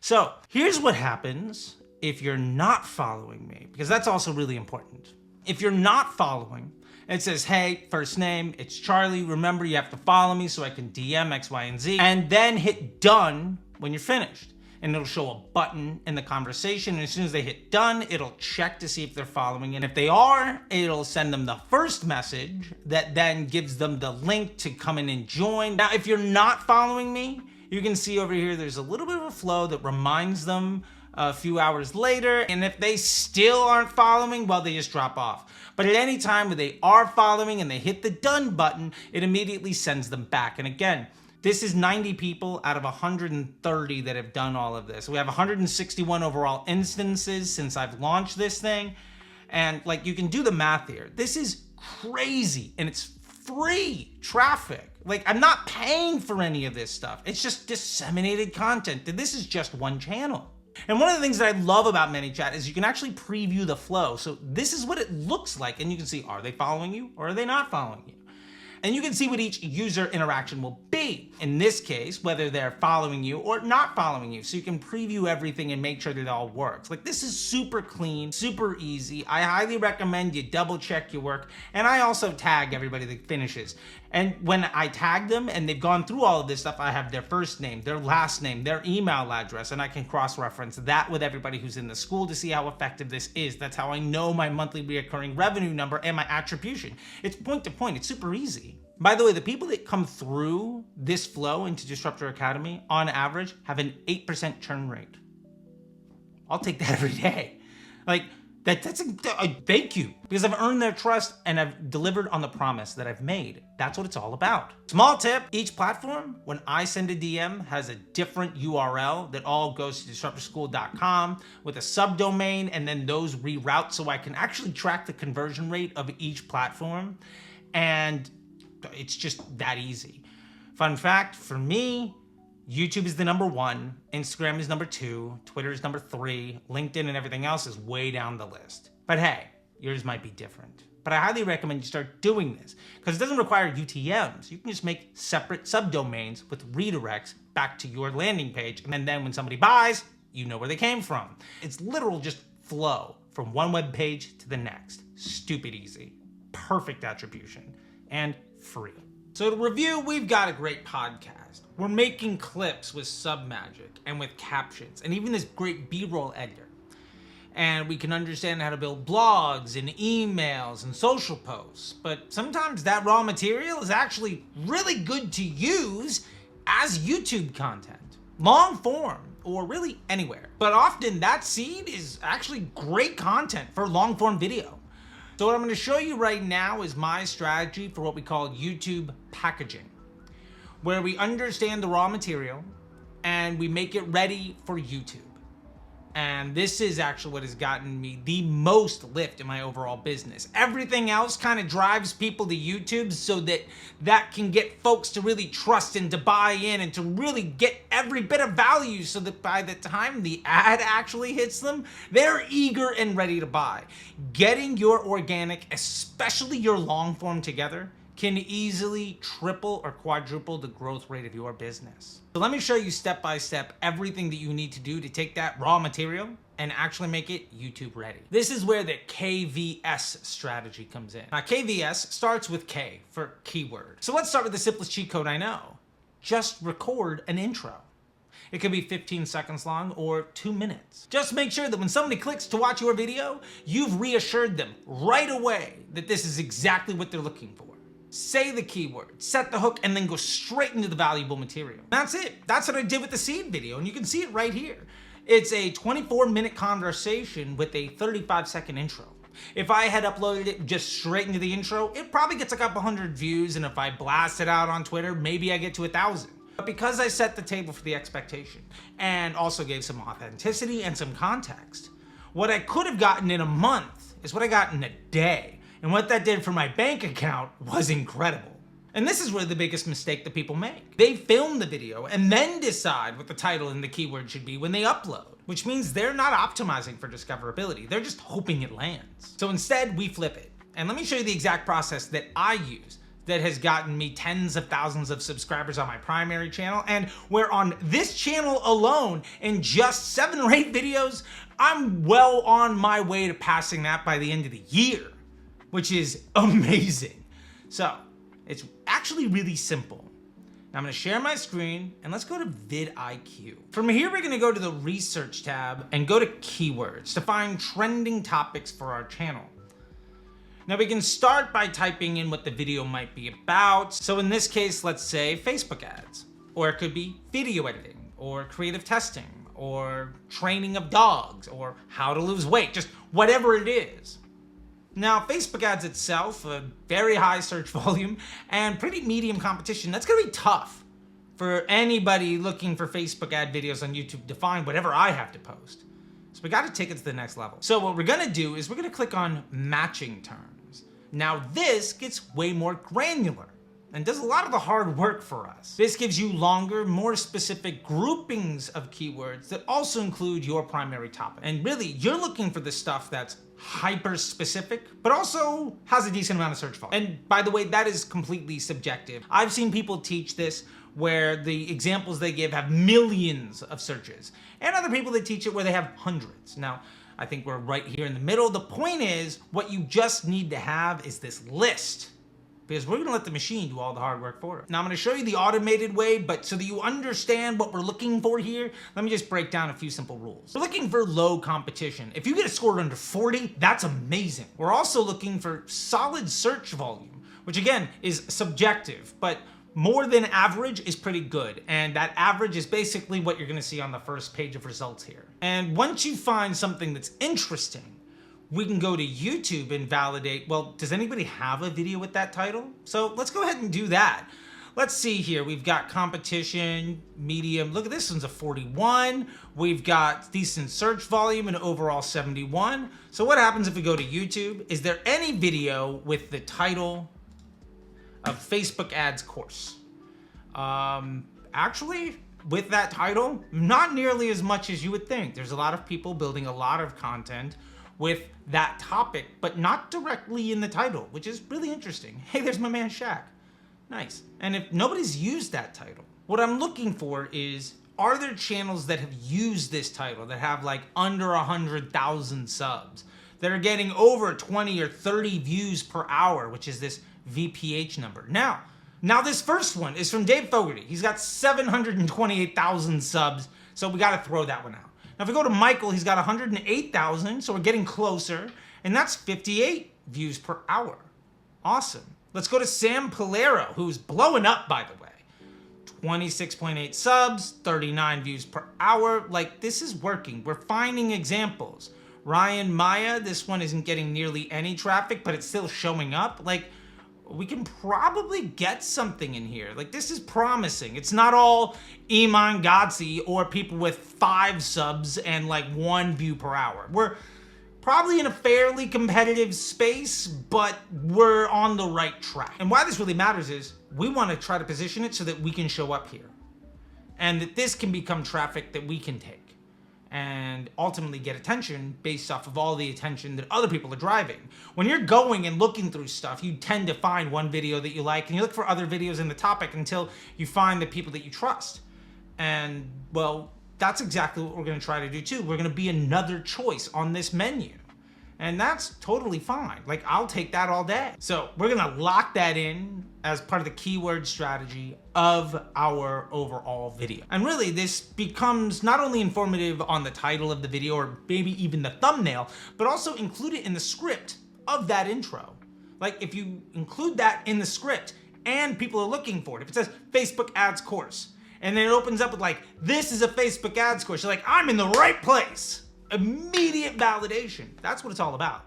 So here's what happens if you're not following me, because that's also really important. If you're not following, it says, hey, first name, it's Charlie. Remember, you have to follow me so I can DM X, Y, and Z, and then hit done when you're finished. And it'll show a button in the conversation. And as soon as they hit done, it'll check to see if they're following. And if they are, it'll send them the first message that then gives them the link to come in and join. Now, if you're not following me, you can see over here, there's a little bit of a flow that reminds them a few hours later. And if they still aren't following, well, they just drop off. But at any time where they are following and they hit the done button, it immediately sends them back. And again, this is 90 people out of 130 that have done all of this. We have 161 overall instances since I've launched this thing. And like, you can do the math here. This is crazy and it's free traffic. Like, I'm not paying for any of this stuff. It's just disseminated content. This is just one channel. And one of the things that I love about ManyChat is you can actually preview the flow. So this is what it looks like. And you can see, are they following you or are they not following you? And you can see what each user interaction will be. In this case, whether they're following you or not following you. So you can preview everything and make sure that it all works. Like, this is super clean, super easy. I highly recommend you double check your work. And I also tag everybody that finishes. And when I tag them and they've gone through all of this stuff, I have their first name, their last name, their email address, and I can cross-reference that with everybody who's in the school to see how effective this is. That's how I know my monthly reoccurring revenue number and my attribution. It's point to point. It's super easy. By the way, the people that come through this flow into Disruptor Academy, on average, have an 8% churn rate. I'll take that every day. Like, that's a thank you, because I've earned their trust and I've delivered on the promise that I've made. That's what it's all about. Small tip, each platform, when I send a DM, has a different URL that all goes to disruptorschool.com with a subdomain, and then those reroute so I can actually track the conversion rate of each platform. And it's just that easy. Fun fact, for me, YouTube is the #1, Instagram is #2, Twitter is #3, LinkedIn and everything else is way down the list. But hey, yours might be different. But I highly recommend you start doing this because it doesn't require UTMs. You can just make separate subdomains with redirects back to your landing page. And then when somebody buys, you know where they came from. It's literal just flow from one web page to the next. Stupid easy. Perfect attribution and free. So to review, we've got a great podcast. We're making clips with Submagic and with Captions and even this great B-roll editor. And we can understand how to build blogs and emails and social posts. But sometimes that raw material is actually really good to use as YouTube content. long form, or really anywhere. But often that seed is actually great content for long form video. So what I'm going to show you right now is my strategy for what we call YouTube packaging, where we understand the raw material and we make it ready for YouTube. And this is actually what has gotten me the most lift in my overall business. Everything else kind of drives people to YouTube so that can get folks to really trust and to buy in and to really get every bit of value so that by the time the ad actually hits them, they're eager and ready to buy. Getting your organic, especially your long form together, can easily triple or quadruple the growth rate of your business. So let me show you step by step everything that you need to do to take that raw material and actually make it YouTube ready. This is where the KVS strategy comes in. Now KVS starts with K for keyword. So let's start with the simplest cheat code I know. Just record an intro. It could be 15 seconds long or 2 minutes. Just make sure that when somebody clicks to watch your video, you've reassured them right away that this is exactly what they're looking for. Say the keyword, set the hook, and then go straight into the valuable material. That's it. That's what I did with the seed video, and you can see it right here. It's a 24-minute conversation with a 35-second intro. If I had uploaded it just straight into the intro, it probably gets a couple hundred views, and if I blast it out on Twitter, maybe I get to 1,000. But because I set the table for the expectation, and also gave some authenticity and some context, what I could have gotten in a month is what I got in a day. And what that did for my bank account was incredible. And this is where the biggest mistake that people make. They film the video and then decide what the title and the keyword should be when they upload, which means they're not optimizing for discoverability. They're just hoping it lands. So instead, we flip it. And let me show you the exact process that I use that has gotten me tens of thousands of subscribers on my primary channel, and where on this channel alone, in just 7 or 8 videos, I'm well on my way to passing that by the end of the year, which is amazing. So it's actually really simple. Now I'm gonna share my screen and let's go to VidIQ. From here, we're gonna go to the research tab and go to keywords to find trending topics for our channel. Now we can start by typing in what the video might be about. So in this case, let's say Facebook ads, or it could be video editing, or creative testing, or training of dogs, or how to lose weight, just whatever it is. Now, Facebook ads itself, a very high search volume and pretty medium competition. That's gonna be tough for anybody looking for Facebook ad videos on YouTube to find whatever I have to post. So we gotta take it to the next level. So what we're gonna do is we're gonna click on matching terms. Now this gets way more granular and does a lot of the hard work for us. This gives you longer, more specific groupings of keywords that also include your primary topic. And really, you're looking for the stuff that's hyper specific, but also has a decent amount of search volume. And by the way, that is completely subjective. I've seen people teach this where the examples they give have millions of searches, and other people that teach it where they have hundreds. Now, I think we're right here in the middle. The point is, what you just need to have is this list, because we're gonna let the machine do all the hard work for it. Now I'm gonna show you the automated way, but so that you understand what we're looking for here, let me just break down a few simple rules. We're looking for low competition. If you get a score under 40, that's amazing. We're also looking for solid search volume, which again is subjective, but more than average is pretty good. And that average is basically what you're gonna see on the first page of results here. And once you find something that's interesting, we can go to YouTube and validate, well, does anybody have a video with that title? So let's go ahead and do that. Let's see here, we've got competition, medium, look at this one's a 41. We've got decent search volume and overall 71. So what happens if we go to YouTube? Is there any video with the title of Facebook ads course? Actually, with that title, not nearly as much as you would think. There's a lot of people building a lot of content with that topic, but not directly in the title, which is really interesting. Hey, there's my man Shaq. Nice. And if nobody's used that title, what I'm looking for is, are there channels that have used this title that have like under 100,000 subs, that are getting over 20 or 30 views per hour, which is this VPH number. Now this first one is from Dave Fogarty. He's got 728,000 subs, so we gotta throw that one out. Now, if we go to Michael, he's got 108,000, so we're getting closer, and that's 58 views per hour. Awesome. Let's go to Sam Polero, who's blowing up, by the way. 26.8 subs, 39 views per hour. Like, this is working. We're finding examples. Ryan Maya, this one isn't getting nearly any traffic, but it's still showing up. Like, we can probably get something in here. Like, this is promising. It's not all Iman Ghazi or people with 5 subs and like 1 view per hour. We're probably in a fairly competitive space, but we're on the right track. And why this really matters is we want to try to position it so that we can show up here and that this can become traffic that we can take and ultimately get attention based off of all the attention that other people are driving. When you're going and looking through stuff, you tend to find one video that you like and you look for other videos in the topic until you find the people that you trust. And well, that's exactly what we're gonna try to do too. We're gonna be another choice on this menu. And that's totally fine. Like, I'll take that all day. So we're gonna lock that in as part of the keyword strategy of our overall video. And really, this becomes not only informative on the title of the video or maybe even the thumbnail, but also include it in the script of that intro. Like, if you include that in the script and people are looking for it, if it says Facebook ads course, and then it opens up with like, this is a Facebook ads course, you're like, I'm in the right place. Immediate validation. That's what it's all about.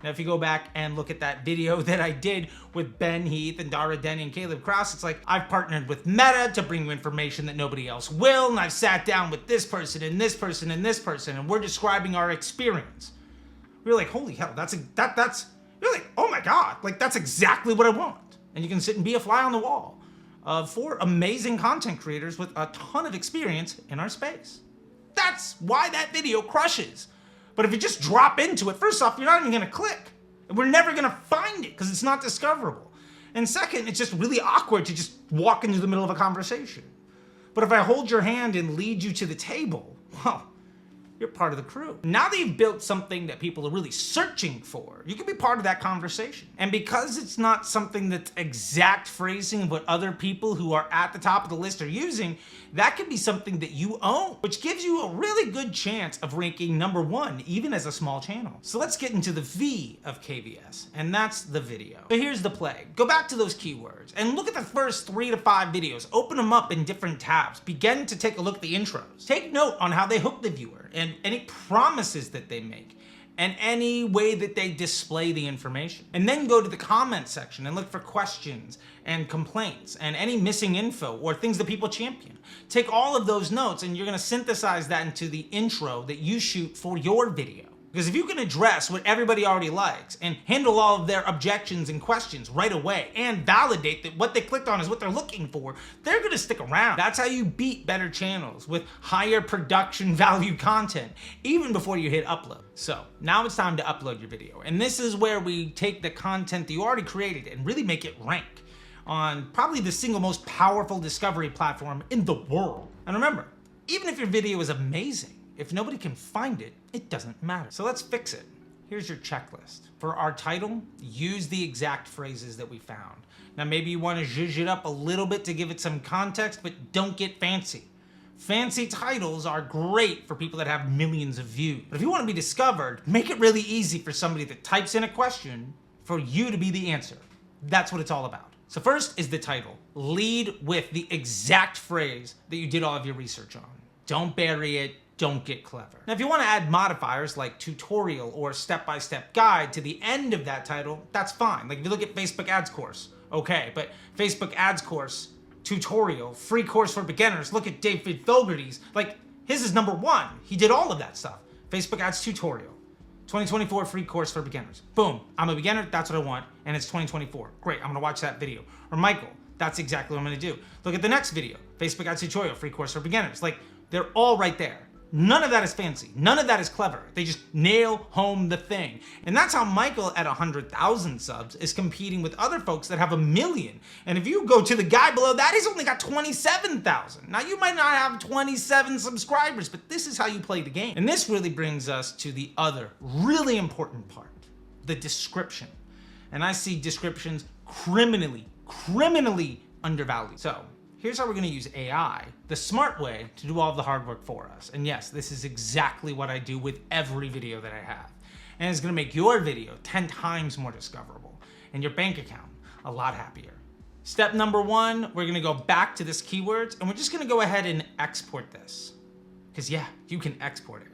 Now, if you go back and look at that video that I did with Ben Heath and Dara Denny and Caleb Krause, it's like, I've partnered with Meta to bring you information that nobody else will, and I've sat down with this person and this person and this person, and we're describing our experience. We're like, holy hell, you're like, oh my God, like that's exactly what I want. And you can sit and be a fly on the wall of 4 amazing content creators with a ton of experience in our space. That's why that video crushes. But if you just drop into it, first off, you're not even gonna click. We're never gonna find it because it's not discoverable. And second, it's just really awkward to just walk into the middle of a conversation. But if I hold your hand and lead you to the table, well, you're part of the crew. Now that you've built something that people are really searching for, you can be part of that conversation. And because it's not something that's exact phrasing of what other people who are at the top of the list are using, that can be something that you own, which gives you a really good chance of ranking #1, even as a small channel. So let's get into the V of KVS, and that's the video. So here's the play. Go back to those keywords and look at the first 3 to 5 videos. Open them up in different tabs. Begin to take a look at the intros. Take note on how they hook the viewer and any promises that they make and any way that they display the information. And then go to the comment section and look for questions and complaints and any missing info or things that people champion. Take all of those notes and you're gonna synthesize that into the intro that you shoot for your video. Because if you can address what everybody already likes and handle all of their objections and questions right away and validate that what they clicked on is what they're looking for, they're gonna stick around. That's how you beat better channels with higher production value content, even before you hit upload. So now it's time to upload your video. And this is where we take the content that you already created and really make it rank on probably the single most powerful discovery platform in the world. And remember, even if your video is amazing, if nobody can find it, it doesn't matter. So let's fix it. Here's your checklist. For our title, use the exact phrases that we found. Now maybe you want to zhuzh it up a little bit to give it some context, but don't get fancy. Fancy titles are great for people that have millions of views. But if you want to be discovered, make it really easy for somebody that types in a question for you to be the answer. That's what it's all about. So first is the title. Lead with the exact phrase that you did all of your research on. Don't bury it. Don't get clever. Now, if you want to add modifiers like tutorial or step-by-step guide to the end of that title, that's fine. Like if you look at Facebook ads course, okay, but Facebook ads course, tutorial, free course for beginners, look at David Fogarty's, like his is #1. He did all of that stuff. Facebook ads tutorial, 2024 free course for beginners. Boom, I'm a beginner, that's what I want, and it's 2024. Great, I'm gonna watch that video. Or Michael, that's exactly what I'm gonna do. Look at the next video, Facebook ads tutorial, free course for beginners. Like, they're all right there. None of that is fancy. None of that is clever. They just nail home the thing. And that's how Michael at 100,000 subs is competing with other folks that have 1 million. And if you go to the guy below that, he's only got 27,000. Now you might not have 27 subscribers, but this is how you play the game. And this really brings us to the other really important part, the description. And I see descriptions criminally undervalued. So here's how we're gonna use AI, the smart way, to do all of the hard work for us. And yes, this is exactly what I do with every video that I have. And it's gonna make your video 10 times more discoverable and your bank account a lot happier. Step number one, we're gonna go back to this keywords and we're just gonna go ahead and export this. Because yeah, you can export it.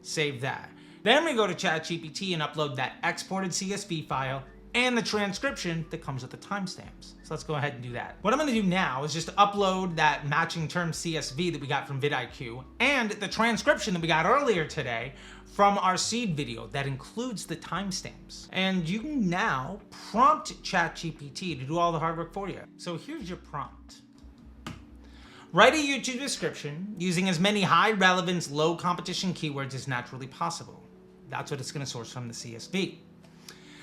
Save that. Then I'm gonna go to ChatGPT and upload that exported CSV file and the transcription that comes with the timestamps. So let's go ahead and do that. What I'm gonna do now is just upload that matching term CSV that we got from VidIQ and the transcription that we got earlier today from our seed video that includes the timestamps. And you can now prompt ChatGPT to do all the hard work for you. So here's your prompt. Write a YouTube description using as many high relevance, low competition keywords as naturally possible. That's what it's gonna source from the CSV.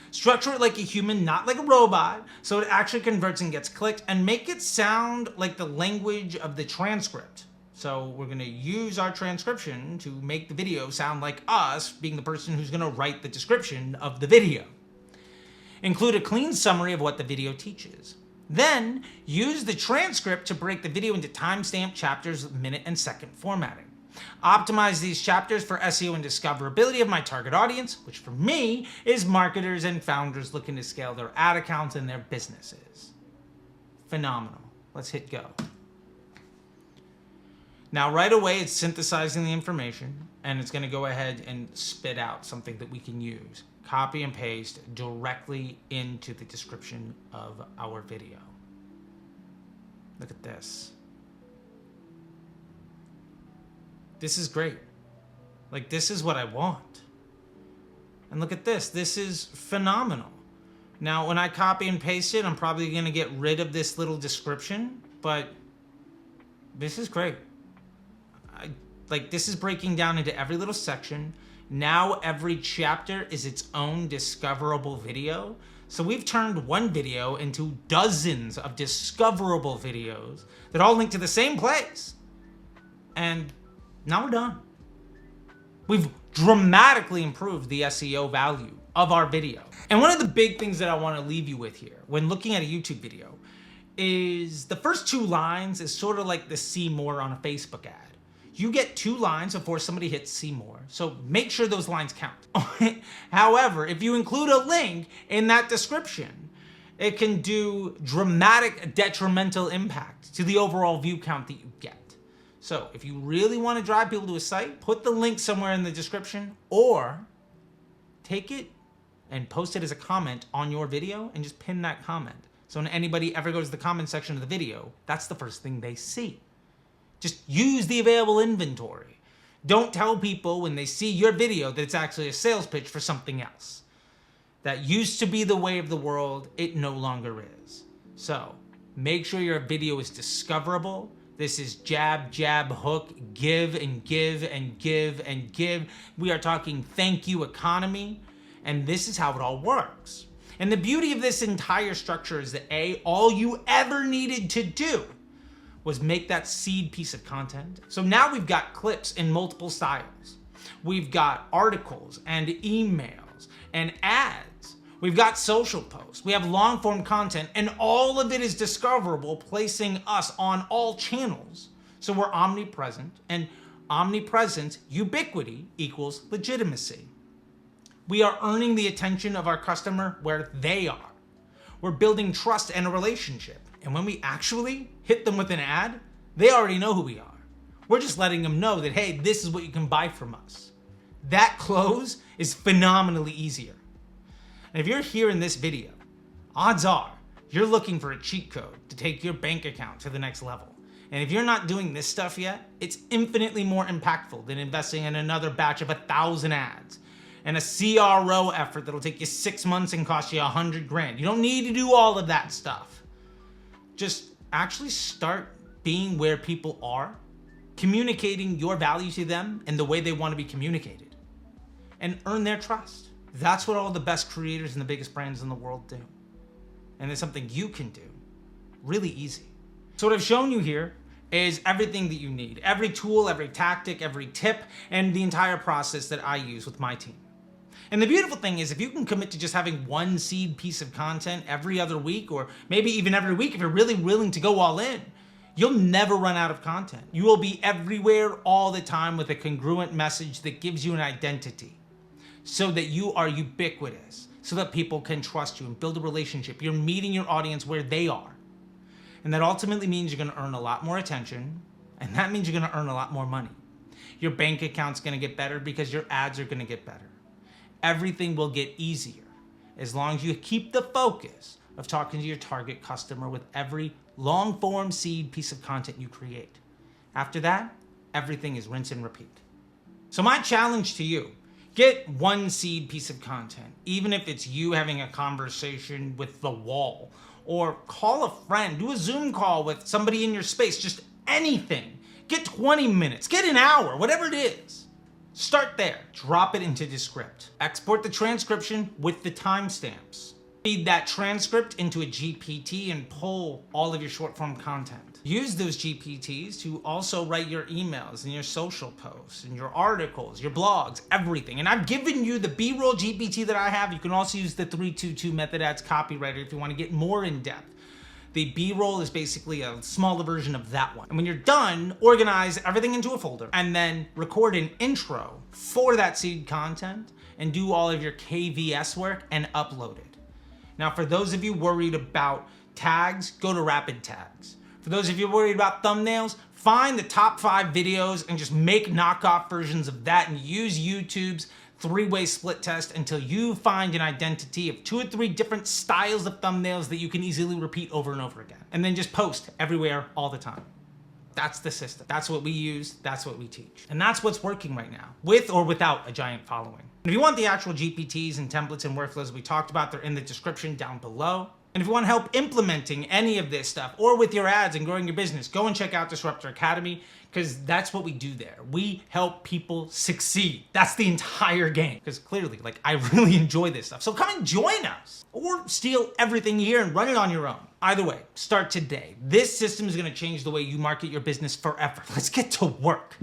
Structure it like a human, not like a robot, so it actually converts and gets clicked, and make it sound like the language of the transcript. So we're gonna use our transcription to make the video sound like us being the person who's gonna write the description of the video. Include a clean summary of what the video teaches. Then use the transcript to break the video into timestamp, chapters, minute, and second formatting. Optimize these chapters for SEO and discoverability of my target audience, which for me is marketers and founders looking to scale their ad accounts and their businesses. Phenomenal. Let's hit go. Now right away it's synthesizing the information and it's going to go ahead and spit out something that we can use. Copy and paste directly into the description of our video. Look at this. This is great. Like, this is what I want. And look at this. This is phenomenal. Now, when I copy and paste it, I'm probably going to get rid of this little description, but this is great. This is breaking down into every little section. Now every chapter is its own discoverable video. So we've turned one video into dozens of discoverable videos that all link to the same place. And now we're done. We've dramatically improved the SEO value of our video. And one of the big things that I want to leave you with here when looking at a YouTube video is the first 2 lines is sort of like the see more on a Facebook ad. You get 2 lines before somebody hits see more, so make sure those lines count. However, if you include a link in that description, it can do dramatic detrimental impact to the overall view count that you get. So if you really want to drive people to a site, put the link somewhere in the description or take it and post it as a comment on your video and just pin that comment. So when anybody ever goes to the comment section of the video, that's the first thing they see. Just use the available inventory. Don't tell people when they see your video that it's actually a sales pitch for something else. That used to be the way of the world, it no longer is. So make sure your video is discoverable. This is jab, jab, hook, give and give and give and give. We are talking thank you economy, and this is how it all works. And the beauty of this entire structure is that all you ever needed to do was make that seed piece of content. So now we've got clips in multiple styles. We've got articles and emails and ads. We've got social posts. We have long form content, and all of it is discoverable, placing us on all channels. So we're omnipresent, and omnipresence, ubiquity equals legitimacy. We are earning the attention of our customer where they are. We're building trust and a relationship. And when we actually hit them with an ad, they already know who we are. We're just letting them know that, hey, this is what you can buy from us. That close is phenomenally easier. And if you're here in this video, odds are you're looking for a cheat code to take your bank account to the next level. And if you're not doing this stuff yet, it's infinitely more impactful than investing in another batch of 1,000 ads and a CRO effort that'll take you 6 months and cost you 100 grand. You don't need to do all of that stuff. Just actually start being where people are, communicating your value to them in the way they want to be communicated, and earn their trust. That's what all the best creators and the biggest brands in the world do. And it's something you can do really easy. So what I've shown you here is everything that you need. Every tool, every tactic, every tip, and the entire process that I use with my team. And the beautiful thing is if you can commit to just having one seed piece of content every other week, or maybe even every week if you're really willing to go all in, you'll never run out of content. You will be everywhere all the time with a congruent message that gives you an identity so that you are ubiquitous, so that people can trust you and build a relationship. You're meeting your audience where they are. And that ultimately means you're gonna earn a lot more attention, and that means you're gonna earn a lot more money. Your bank account's gonna get better because your ads are gonna get better. Everything will get easier as long as you keep the focus of talking to your target customer with every long form seed piece of content you create. After that, everything is rinse and repeat. So my challenge to you, get one seed piece of content, even if it's you having a conversation with the wall, or call a friend, do a Zoom call with somebody in your space, just anything. Get 20 minutes, get an hour, whatever it is. Start there, drop it into Descript. Export the transcription with the timestamps. Feed that transcript into a GPT and pull all of your short form content. Use those GPTs to also write your emails and your social posts and your articles, your blogs, everything. And I've given you the B-roll GPT that I have. You can also use the 322 method ads copywriter if you want to get more in depth. The B-roll is basically a smaller version of that one. And when you're done, organize everything into a folder and then record an intro for that seed content and do all of your KVS work and upload it. Now, for those of you worried about tags, go to Rapid Tags. For those of you worried about thumbnails, find the top 5 videos and just make knockoff versions of that and use YouTube's 3-way split test until you find an identity of 2 or 3 different styles of thumbnails that you can easily repeat over and over again. And then just post everywhere all the time. That's the system. That's what we use. That's what we teach. And that's what's working right now, with or without a giant following. If you want the actual GPTs and templates and workflows we talked about, they're in the description down below. And if you want help implementing any of this stuff or with your ads and growing your business, go and check out Disruptor Academy, because that's what we do there. We help people succeed. That's the entire game. Because clearly, I really enjoy this stuff. So come and join us or steal everything here and run it on your own. Either way, start today. This system is gonna change the way you market your business forever. Let's get to work.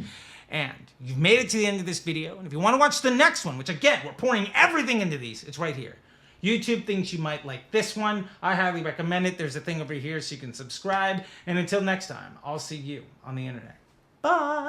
And you've made it to the end of this video. And if you wanna watch the next one, which again, we're pouring everything into these, it's right here. YouTube thinks you might like this one. I highly recommend it. There's a thing over here so you can subscribe. And until next time, I'll see you on the internet. Bye.